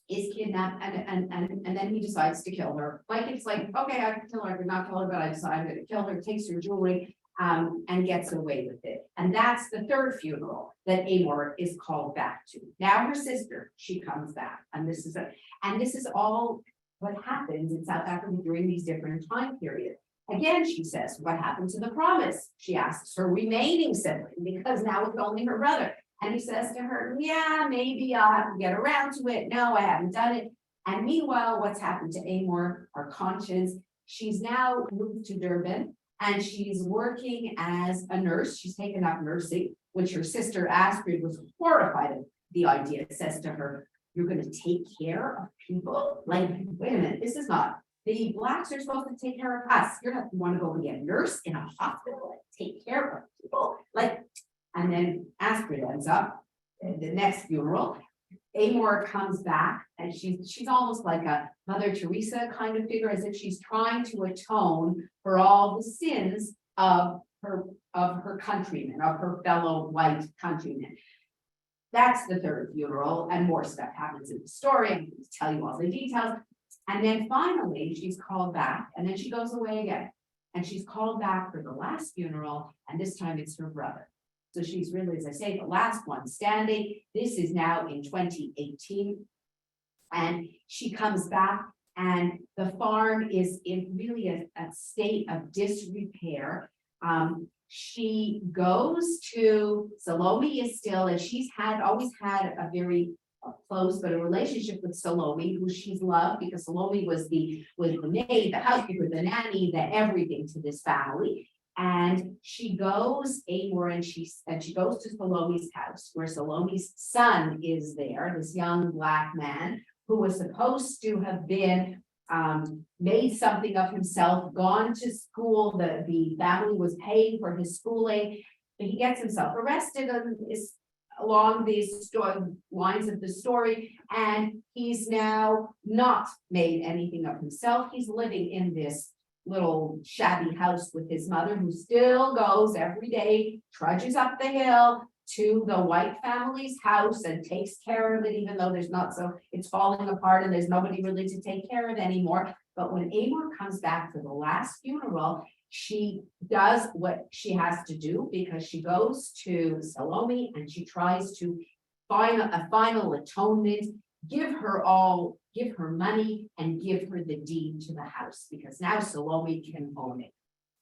is kidnapped, and then he decides to kill her. It's like, okay, I can kill her, I could not kill her, but I decide I'm gonna kill her, takes her jewelry, and gets away with it. And that's the third funeral that Amor is called back to. Now her sister, she comes back, and this is all what happens in South Africa during these different time periods. Again, she says, what happened to the promise? She asks her remaining sibling, because now it's only her brother. And he says to her, yeah, maybe I'll have to get around to it. No, I haven't done it. And meanwhile, what's happened to Amor, our conscience? She's now moved to Durban, and she's working as a nurse. She's taken up nursing, which her sister Astrid was horrified at the idea. It says to her, you're going to take care of people? Like, wait a minute, this is not. The Blacks are supposed to take care of us. You're not, you want to go be a nurse in a hospital and take care of people? And then Astrid ends up at the next funeral. Amor comes back, and she's almost like a Mother Teresa kind of figure, as if she's trying to atone for all the sins of her countrymen, of her fellow white countrymen. That's the third funeral, and more stuff happens in the story. I'm going to tell you all the details. And then finally, she's called back, and then she goes away again. And she's called back for the last funeral, and this time it's her brother. So she's really, as I say, the last one standing. This is now in 2018. And she comes back, and the farm is in really a state of disrepair. She goes to, Salome is still, and she's always had a very close, but a relationship with Salome, who she's loved, because Salome was the maid, the housekeeper, the nanny, the everything to this family. And she goes, Amor, and she goes to Salome's house, where Salome's son is there, this young Black man who was supposed to have been made something of himself, gone to school. The family was paying for his schooling, but he gets himself arrested and is along these lines of the story, and he's now not made anything of himself. He's living in this little shabby house with his mother, who still goes every day, trudges up the hill to the white family's house and takes care of it, even though it's falling apart and there's nobody really to take care of anymore. But when Amor comes back for the last funeral, she does what she has to do, because she goes to Salome and she tries to find a final atonement, give her money and give her the deed to the house, because now Salome can own it.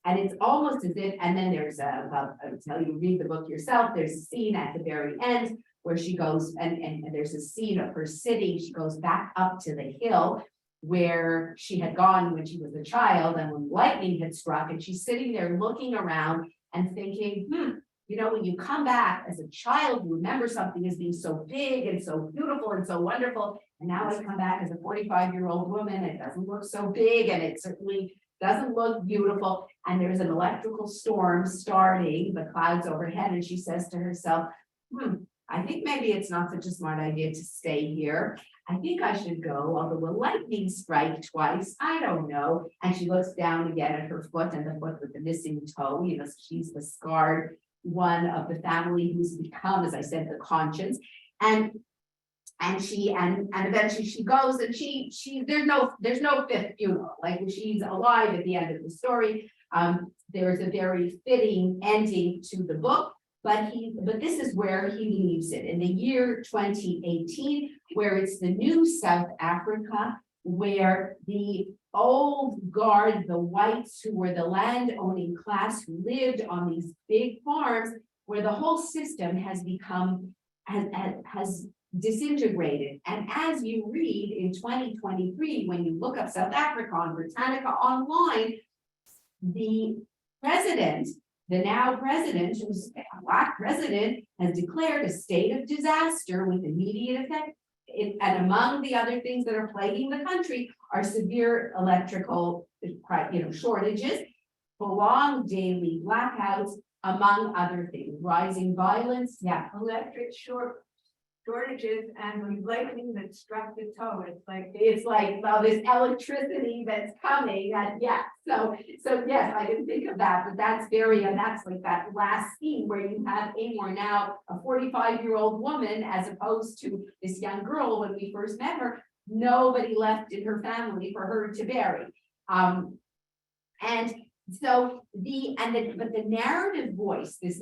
And it's almost as if, and then there's I'll tell you, read the book yourself, there's a scene at the very end where she goes and there's a scene of her sitting, she goes back up to the hill where she had gone when she was a child, and when lightning had struck, and she's sitting there looking around and thinking, when you come back as a child, you remember something as being so big and so beautiful and so wonderful, and now I come back as a 45-year-old woman, it doesn't look so big, and it certainly doesn't look beautiful, and there's an electrical storm starting, the clouds overhead, and she says to herself, I think maybe it's not such a smart idea to stay here. I think I should go, although will lightning strike twice? I don't know. And she looks down again at her foot, and the foot with the missing toe, you know, she's the scarred one of the family who's become, as I said, the conscience. And eventually she goes, and she there's no fifth funeral, like she's alive at the end of the story. There's a very fitting ending to the book, but this is where he leaves it in the year 2018, where it's the new South Africa, where the old guard, the whites who were the land-owning class who lived on these big farms, where the whole system has become, has disintegrated. And as you read in 2023, when you look up South Africa on Britannica online, the president, the now president, who's a Black president, has declared a state of disaster with immediate effect. And among the other things that are plaguing the country are severe electrical, shortages, prolonged daily blackouts, among other things, rising violence. Yeah. Electric shortages and with lightning that struck the toe. It's like, well, this electricity that's coming, and yeah, so yes, I didn't think of that, but that's that's like that last scene where you have Amor, now a 45-year-old woman, as opposed to this young girl when we first met her, nobody left in her family for her to bury. And so but the narrative voice, this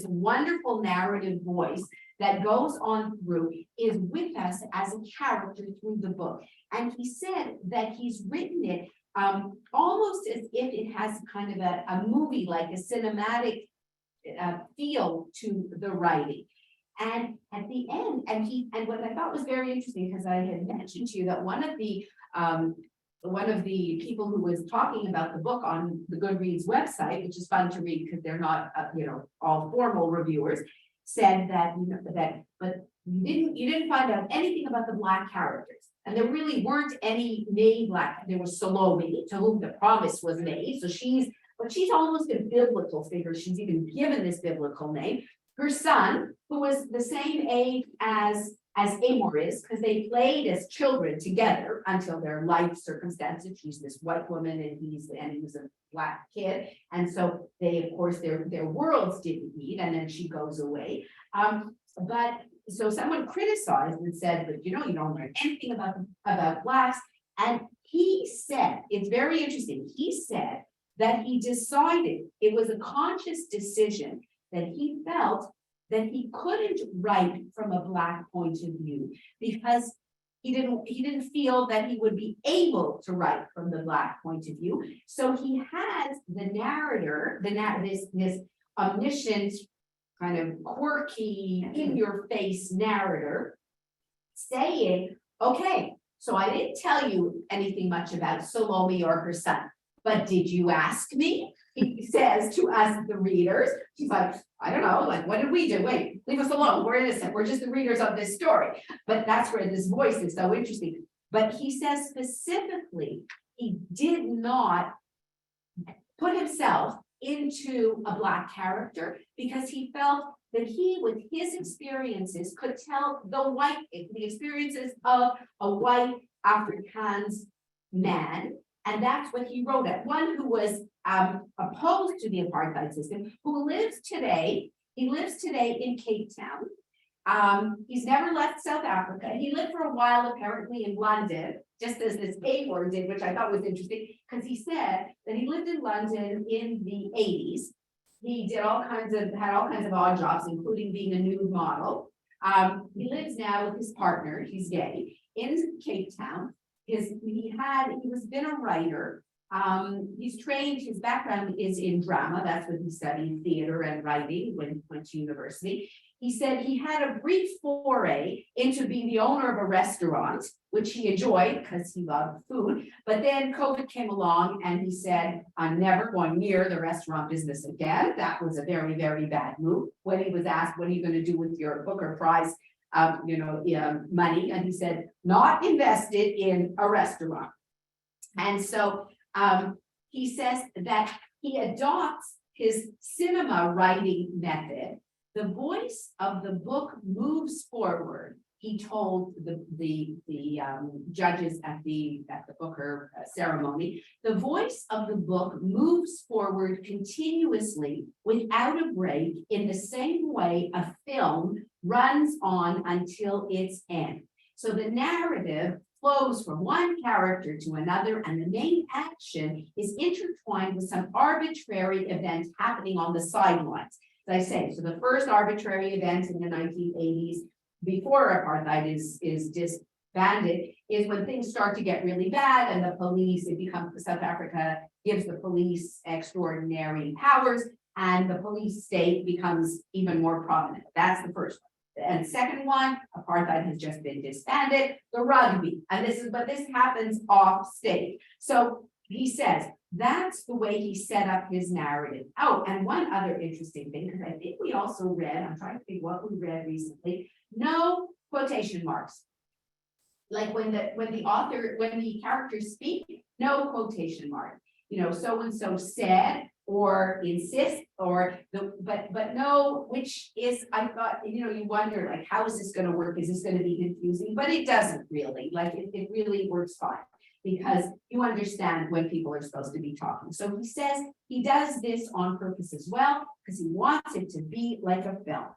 wonderful narrative voice that goes on through is with us as a character through the book. And he said that he's written it almost as if it has kind of a movie, like a cinematic feel to the writing. And at the end, and what I thought was very interesting, because I had mentioned to you that one of the people who was talking about the book on the Goodreads website, which is fun to read because they're not, all formal reviewers, said that, but you didn't find out anything about the Black characters. And there really weren't any made Black. There was Salome, to whom the promise was made. So she's almost a biblical figure. She's even given this biblical name. Her son, who was the same age as Amor is, because they played as children together until their life circumstances. She's this white woman, and he was a Black kid, and so they, of course, their worlds didn't meet, and then she goes away. But so someone criticized and said, but you don't learn anything about Blacks. And he said, it's very interesting. He said that he decided, it was a conscious decision, that he felt that he couldn't write from a Black point of view because he didn't feel that he would be able to write from the Black point of view. So he has the narrator, this omniscient, kind of quirky, in-your-face narrator saying, okay, so I didn't tell you anything much about Salome or her son, but did you ask me? He says to us, the readers. She's like, I don't know, like, what did we do? Wait, leave us alone. We're innocent. We're just the readers of this story. But that's where this voice is so interesting. But he says specifically, he did not put himself into a Black character because he felt that he, with his experiences, could tell the experiences of a white Afrikaans man. And that's what he wrote at. One who was opposed to the apartheid system, who lives today. He lives today in Cape Town. He's never left South Africa. He lived for a while, apparently, in London, just as this Amor did, which I thought was interesting, because he said that he lived in London in the 80s. He had all kinds of odd jobs, including being a nude model. He lives now with his partner, he's gay, in Cape Town. He's been a writer. He's trained, his background is in drama. That's what he studied, theater and writing when he went to university. He said he had a brief foray into being the owner of a restaurant, which he enjoyed because he loved food. But then COVID came along and he said, I'm never going near the restaurant business again. That was a very, very bad move. When he was asked, what are you going to do with your Booker Prize money? And he said, not invested in a restaurant. And so he says that he adopts his cinema writing method. The voice of the book moves forward. He told the judges at the Booker ceremony, the voice of the book moves forward continuously without a break in the same way a film runs on until its end. So the narrative flows from one character to another, and the main action is intertwined with some arbitrary event happening on the sidelines. As I say, so the first arbitrary event in the 1980s, before apartheid is disbanded, is when things start to get really bad and the police, South Africa gives the police extraordinary powers and the police state becomes even more prominent. That's the first one. And second one, apartheid has just been disbanded, the rugby, and this happens off stage. So he says, that's the way he set up his narrative. Oh, and one other interesting thing, because I think we also read, I'm trying to think what we read recently, no quotation marks. Like when the characters speak, no quotation mark. You know, so-and-so said, or insist, or but no, which is, I thought, you know, you wonder, like, how is this going to work? Is this going to be confusing? But it doesn't really, like, it really works fine, because you understand when people are supposed to be talking. So he says he does this on purpose as well, because he wants it to be like a film.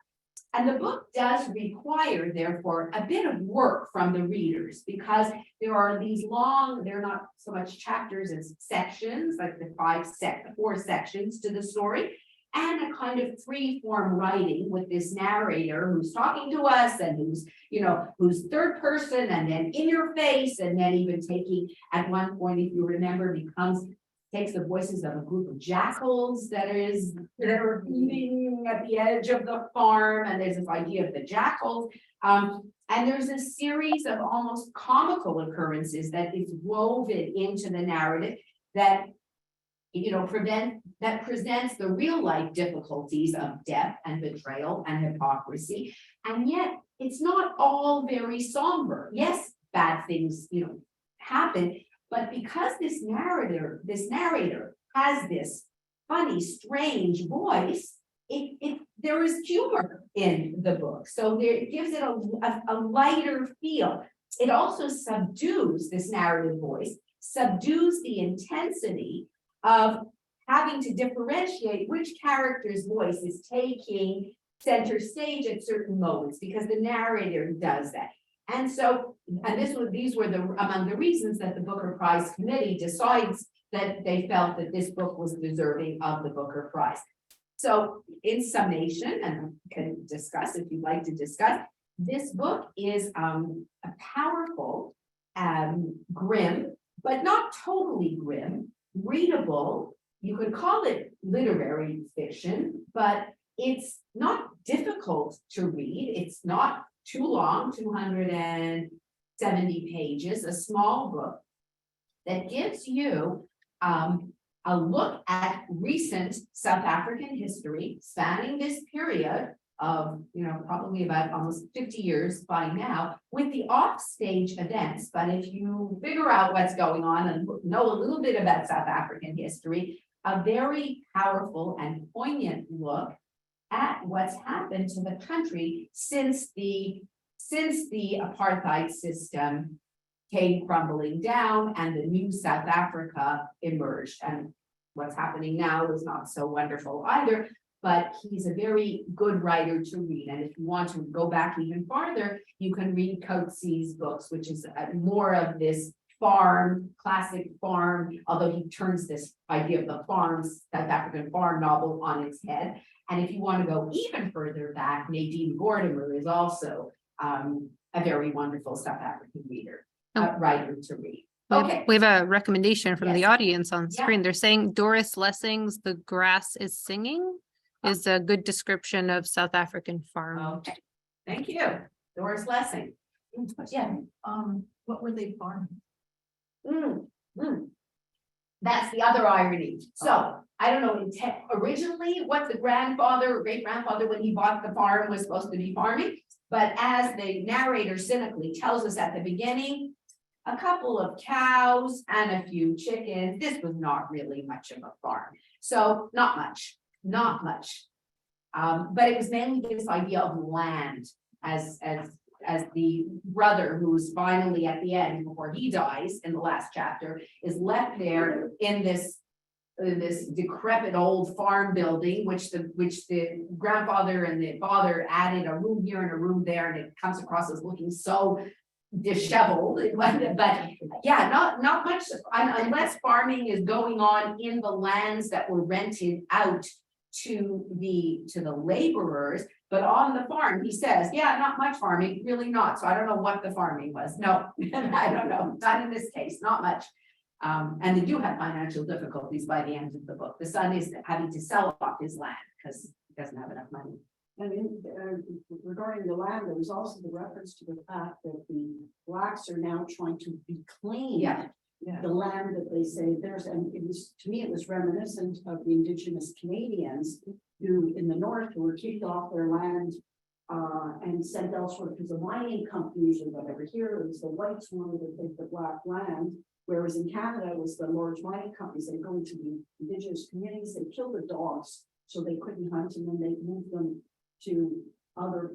And the book does require, therefore, a bit of work from the readers, because there are these long, they're not so much chapters as sections, like the 4 sections to the story, and a kind of free-form writing with this narrator who's talking to us and who's third person and then in your face, and then even taking, at one point, if you remember, takes the voices of a group of jackals that are feeding at the edge of the farm, and there's this idea of the jackals. And there's a series of almost comical occurrences that is woven into the narrative that presents the real life difficulties of death and betrayal and hypocrisy. And yet it's not all very somber. Yes, bad things, happen, but because this narrator has this funny, strange voice, there is humor in the book. So it gives it a lighter feel. It also subdues, this narrative voice, subdues the intensity of having to differentiate which character's voice is taking center stage at certain moments, because the narrator does that. And so, these were among the reasons that the Booker Prize Committee decides that they felt that this book was deserving of the Booker Prize. So in summation, and we can discuss if you'd like to discuss, this book is a powerful, grim, but not totally grim, readable. You could call it literary fiction, but it's not difficult to read. It's not too long, 270 pages, a small book that gives you a look at recent South African history spanning this period of, probably about almost 50 years by now, with the offstage events. But if you figure out what's going on and know a little bit about South African history, a very powerful and poignant look at what's happened to the country since the apartheid system came crumbling down and the new South Africa emerged. And what's happening now is not so wonderful either, but he's a very good writer to read. And if you want to go back even farther, you can read Coetzeen's books, which is more of this classic farm, although he turns this idea of the South African farm novel on its head. And if you want to go even further back, Nadine Gordimer is also a very wonderful South African writer to read. Okay. We have a recommendation from the Yes. audience on screen. They're saying Doris Lessing's "The Grass is Singing" is a good description of South African farm. Okay, thank you, Doris Lessing. Yeah. What were they farming? That's the other irony. So I don't know, originally what the grandfather or great grandfather, when he bought the farm, was supposed to be farming. But as the narrator cynically tells us at the beginning, a couple of cows and a few chickens. This was not really much of a farm. So not much. But it was mainly this idea of land as the brother who's finally at the end, before he dies in the last chapter, is left there in this decrepit old farm building, which the grandfather and the father added a room here and a room there, and it comes across as looking so disheveled. But yeah, not much, unless farming is going on in the lands that were rented out to the laborers. But on the farm, he says, yeah, not much farming, really not. So I don't know what the farming was. No, I don't know, not in this case, not much. And they do have financial difficulties by the end of the book. The son is having to sell off his land because he doesn't have enough money. And regarding the land, there was also the reference to the fact that the blacks are now trying to reclaim the land that they say there's, and it was, to me, it was reminiscent of the Indigenous Canadians who in the north who were kicked off their land and sent elsewhere because the mining companies or whatever. Here it was the whites wanted to take the black land, whereas in Canada it was the large mining companies. They go into the Indigenous communities, they kill the dogs so they couldn't hunt, and then they moved them to other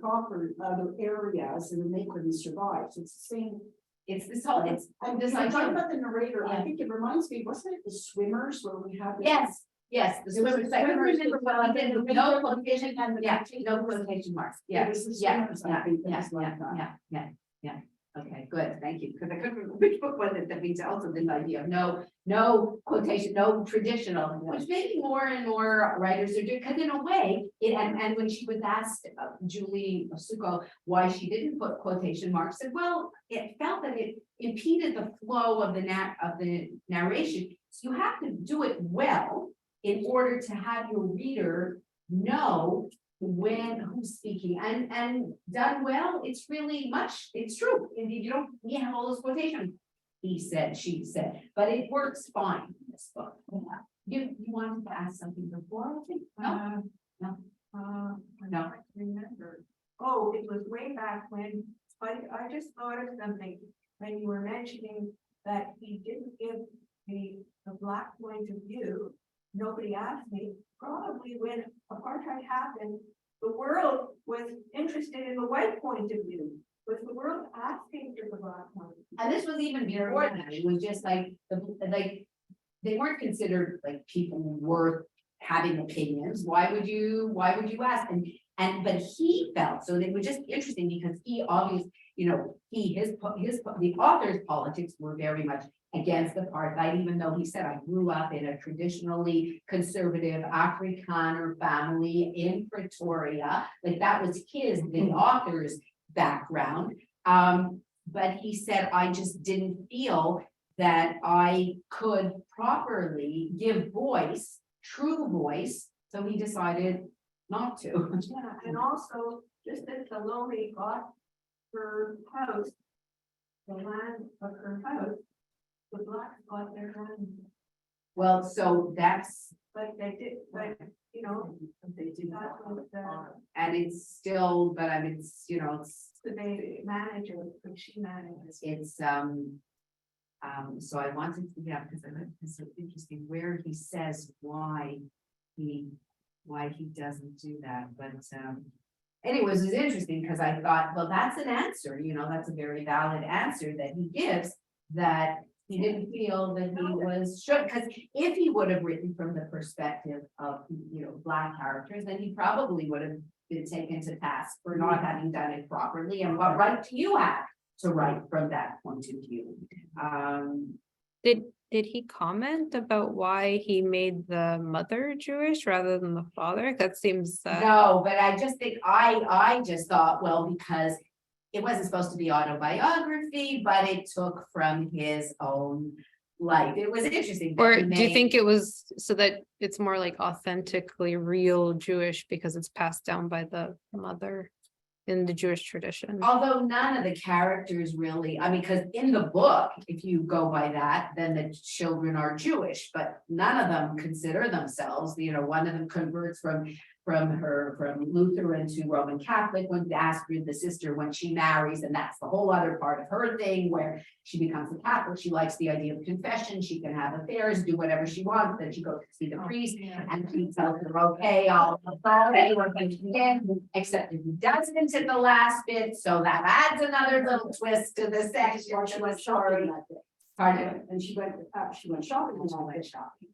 areas, and then they couldn't survive. So it's the same. It's this whole, it's this I'm talking idea. about the narrator. Yeah. I think it reminds me, wasn't it the swimmers where we have? Yes, the swimmers, like, no quotation, and no quotation marks, It was the swimmers, I think, things like that. yeah. Okay, good, thank you, because I couldn't remember which book was it that means also this idea of no quotation, no traditional, which maybe more and more writers are doing, because in a way, and when she was asked, Julie Suko, why she didn't put quotation marks, said, well, it felt that it impeded the flow of the narration, so you have to do it well in order to have your reader know who's speaking, and done well, it's really it's true. Indeed, you don't have all those quotations. He said, she said, but it works fine in this book. You wanted to ask something before, I think? No. I remember. Oh, it was way back when, I just thought of something, when you were mentioning that he didn't give the black point of view. Nobody asked me, probably when apartheid happened, the world was interested in the white point of view. Was the world asking for the black point of view? And this was even before that. It was just like they weren't considered like people worth having opinions. Why would you ask? But he felt, so it was just interesting because he obviously, the author's politics were very much against apartheid, even though he said, I grew up in a traditionally conservative Afrikaner family in Pretoria. Like that was the author's background. But he said, I just didn't feel that I could properly give true voice. So he decided not to. Yeah, and also, just as Salome got her house, the land of her house, the blacks got their land. Well, so that's, But they did, they did not. and it's still, but I mean, it's, So they manage it, but she manages. it's, so I wanted to, because I think it's so interesting where he says why he doesn't do that, but, anyways, it's interesting because I thought, well, that's an answer, that's a very valid answer that he gives, that he didn't feel that he was should, because if he would have written from the perspective of, black characters, then he probably would have been taken to task for not having done it properly. And what right do you have to write from that point of view? Did he comment about why he made the mother Jewish rather than the father? That seems No, but I just think I just thought, well, because it wasn't supposed to be autobiography, but it took from his own life. It was interesting. Or do you think it was so that it's more like authentically real Jewish because it's passed down by the mother in the Jewish tradition? Although none of the characters really, because in the book, if you go by that, then the children are Jewish, but none of them consider themselves, one of them converts from from Lutheran to Roman Catholic, when to ask her the sister when she marries, and that's the whole other part of her thing where she becomes a Catholic. She likes the idea of confession, she can have affairs, do whatever she wants, then she goes to see the priest, and he tells her, okay, I'll follow anyone can in, except if he doesn't in the last bit, so that adds another little twist to the section. She went shopping that day. Pardon? And she went shopping and all that shopping.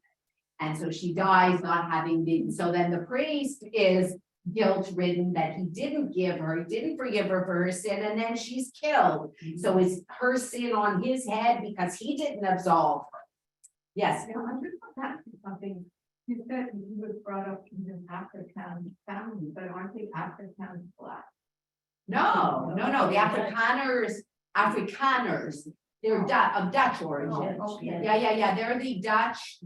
And so she dies not having been, so then the priest is guilt-ridden that he didn't forgive her for her sin, and then she's killed. So is her sin on his head because he didn't absolve her? Yes, Yeah, I'm just asking something. You said you was brought up in an African family, but aren't the Africans black? no, the Afrikaners, they're of Dutch origin. Oh, okay. Yeah, they're the Dutch.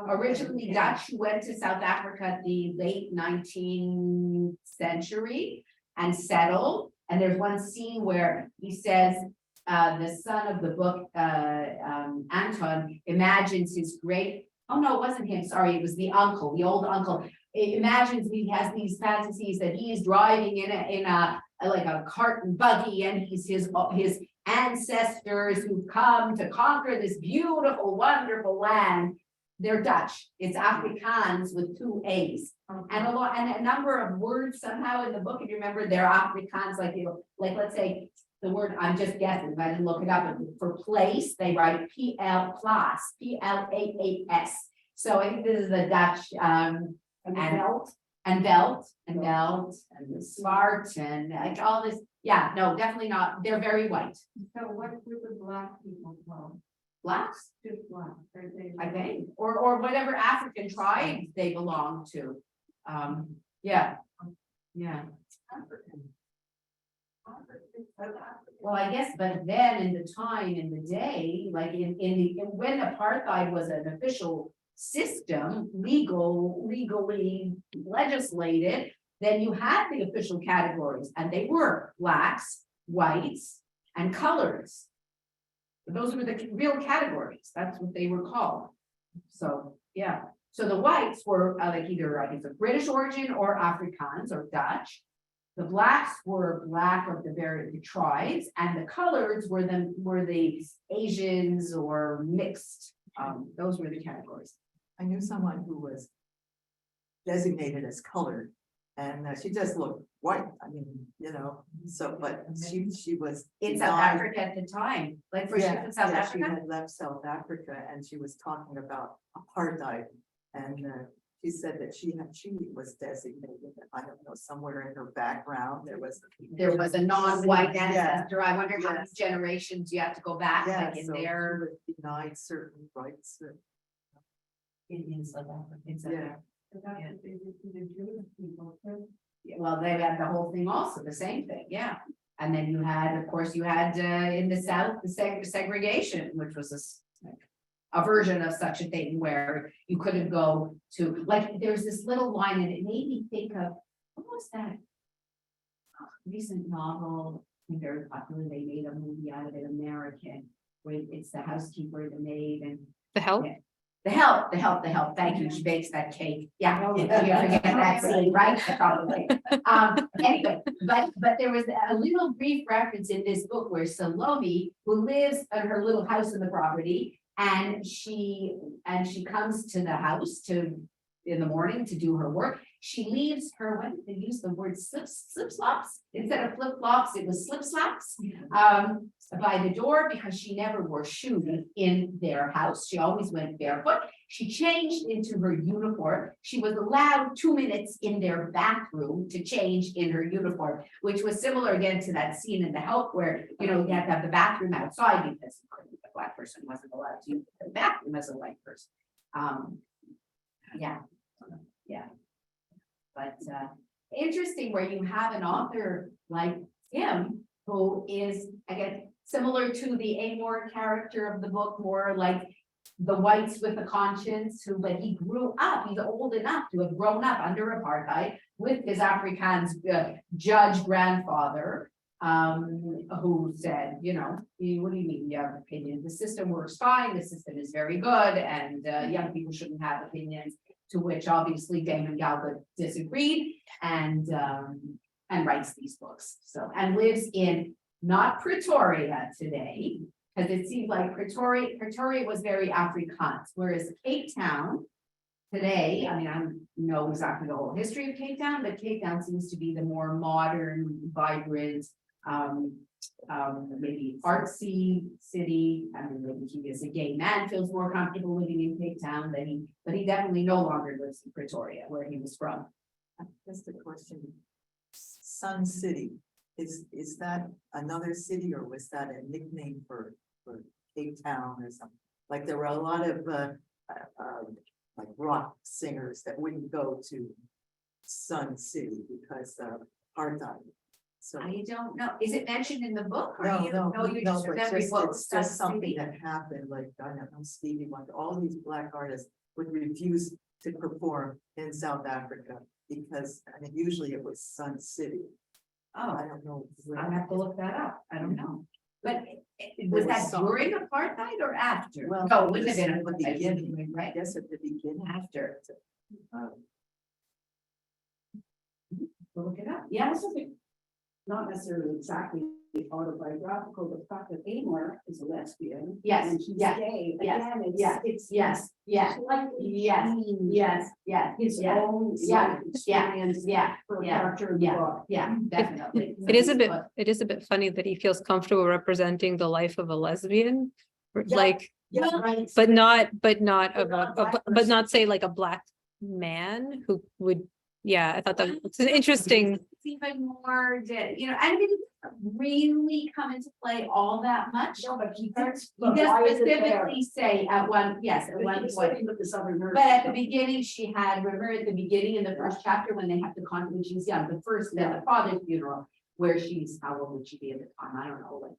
Originally Dutch, who went to South Africa at the late 19th century and settled. And there's one scene where he says, the son of the book, Anton, imagines his oh no, it wasn't him, sorry, it was the uncle, the old uncle. It imagines he has these fantasies that he is driving in a like a cart and buggy, and he's his ancestors who've come to conquer this beautiful, wonderful land. They're Dutch. It's Afrikaans with 2 A's. And a number of words somehow in the book, if you remember, they're Afrikaans, like let's say the word, I'm just guessing, I didn't look it up, but for place, they write Plaas, Plaas. So I think this is the Dutch, and belt, and the smart, and like all this. Yeah, no, definitely not. They're very white. So what would the black people call? Blacks, Just black, I think, or whatever African tribe they belong to. Yeah. Well, I guess, but then in the day, like when apartheid was an official system, legally legislated, then you had the official categories, and they were blacks, whites, and colors. Those were the real categories. That's what they were called. So, yeah. So the whites were like either I think of British origin or Afrikaans or Dutch. The blacks were black of the various tribes, and the colors were the Asians or mixed. Those were the categories. I knew someone who was designated as colored, and she just looked white. I mean, so, but she was In South Africa at the time, like for yeah, South yeah, Africa. she had left South Africa, and she was talking about apartheid, and she said that she was designated, I don't know, somewhere in her background, there was A non-white Yeah. ancestor. I wonder how many Yes. generations you have to go back, yeah, like in so there. she was denied certain rights. In South Africa. Yeah. But that's what they did to the Jewish people, too. Well, they had the whole thing also, the same thing, yeah. And then you had, of course, in the South, the segregation, which was a version of such a thing where you couldn't go to, like, there's this little line, and it made me think of, what was that? Recent novel, I think very popular, they made a movie out of it, American, where it's the housekeeper, the maid, and The help. Yeah. The help, thank you, she bakes that cake, yeah, you forget that scene, right? Probably. Anyway, but there was a little brief reference in this book where Salome, who lives at her little house in the property, and she comes to the house in the morning to do her work. She leaves her, what did they use the word slip slops? Instead of flip flops, it was slip slaps. By the door, because she never wore shoes in their house. She always went barefoot. She changed into her uniform. She was allowed 2 minutes in their bathroom to change in her uniform, which was similar again to that scene in The Help where, you have to have the bathroom outside because a black person wasn't allowed to use the bathroom as a white person. Yeah. But interesting where you have an author like him who is, again, similar to the Amor character of the book, more like the whites with a conscience, but he grew up, he's old enough to have grown up under apartheid with his Afrikaans judge grandfather, who said, what do you mean you have opinions? The system works fine, the system is very good, and young people shouldn't have opinions. to which obviously Damon Galgut disagreed and writes these books. So, and lives in not Pretoria today, because it seemed like Pretoria was very Afrikaans, whereas Cape Town today, I mean, I don't know exactly the whole history of Cape Town, but Cape Town seems to be the more modern, vibrant, maybe artsy city. I mean, maybe he is a gay man, feels more comfortable living in Cape Town than but he definitely no longer lives in Pretoria, where he was from. Just a question. Sun City, is that another city or was that a nickname for Cape Town or something? Like there were a lot of like rock singers that wouldn't go to Sun City because of apartheid. So I don't know. Is it mentioned in the book? Or no, you no, know, you no, just but remember what was it's just Sun something City? that happened, like, I don't know, Stevie Wonder, all these black artists would refuse to perform in South Africa because, I mean, usually it was Sun City. Oh, I don't know. I have to look that up. I don't know. But was was that some- during apartheid or after? Well, No, it wouldn't have just been at the apartheid, beginning, I right? guess at the beginning. After. Uh, We'll look it up. Yeah, this is not necessarily exactly autobiographical, but the fact that Amor is a lesbian. Yes, And he's yes, gay, yes, again, it's. Yes, yes, Slightly yes, changed yes, yes, his yeah, own yeah, life experience yeah, for a yeah, character in the yeah, book. yeah, definitely. It is a bit funny that he feels comfortable representing the life of a lesbian, like, Yeah, right. but not of Not a, a black but not say like a black man who would, yeah, I thought that was an interesting. It's even more, you know, and it didn't really come into play all that much. No, but he He does does specifically say at one point. with the Southern Nurse. But at the beginning, she had, remember at the beginning in the first chapter, when they have the when she's young, the first, then the father's funeral, where she's, how old would she be at the time? I don't know, like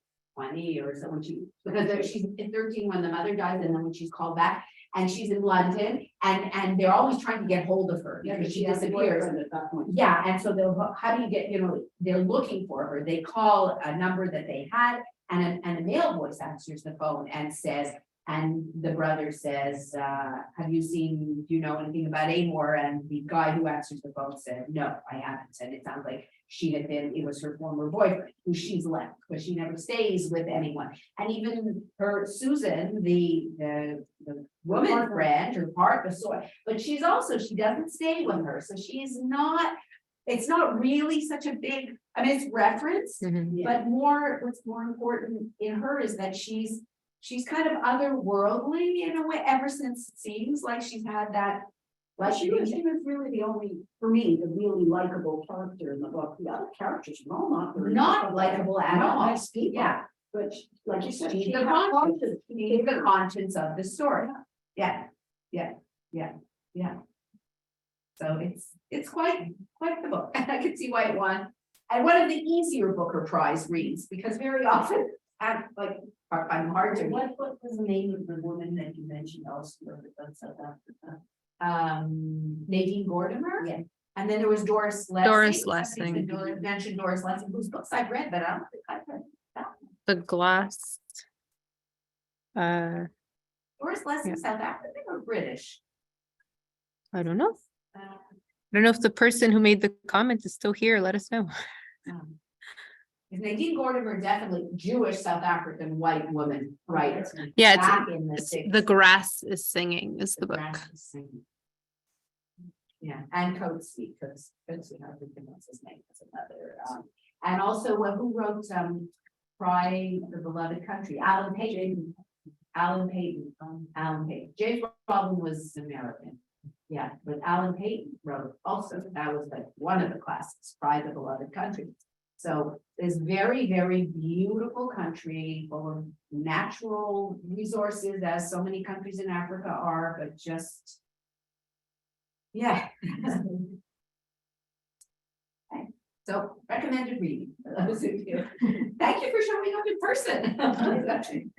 20 or so when she's 13 when the mother dies, and then when she's called back, and she's in London, and they're always trying to get hold of her because she disappears. At that point. Yeah, and so how do you get, you know, they're looking for her. They call a number that they had, and a male voice answers the phone and says, and the brother says, have you seen, do you know anything about Amor? And the guy who answers the phone said, no, I haven't. And it sounds like it was her former boyfriend who she's left, but she never stays with anyone. And even her Susan, the woman friend, her part, but she doesn't stay with her. So she's not, it's not really such a big, I mean, it's referenced, but what's more important in her is that she's kind of otherworldly in a way, ever since it seems like she's had that. Like she was really the only, for me, the really likable character in the book. The other characters were all not very Not likable at not all. nice people. Yeah, But like you said, she's she the had conscience, conscience. she's the conscience of the story. Yeah. So it's quite the book. I can see why it won. And one of the easier Booker Prize reads, because very often, I'm hard to. What was the name of the woman that you mentioned also in South Africa? Nadine Gordimer. Yeah. And then there was Doris Lessing. Doris Somebody Lessing. said mentioned Doris Lessing, whose books I've read, but I don't think I've read that. The glass. Doris Lessing, Yeah. South African or British? I don't know. Uh, I don't know if the person who made the comment is still here. Let us know. Is Nadine Gordimer definitely Jewish South African white woman writer? Yeah, Back in the it's 60s. The Grass is Singing is the book. Grass is Singing. Yeah, and cote-saint-luc, I think that's his name, that's another, and also who wrote, Pride, the Beloved Country, Alan Payton. James Baldwin was American. Yeah, but Alan Payton wrote also, that was like one of the classics, Pride, the Beloved Country. So this very, very beautiful country full of natural resources, as so many countries in Africa are, but just. Yeah. Okay. So recommended reading. Thank you for showing up in person. Thank you.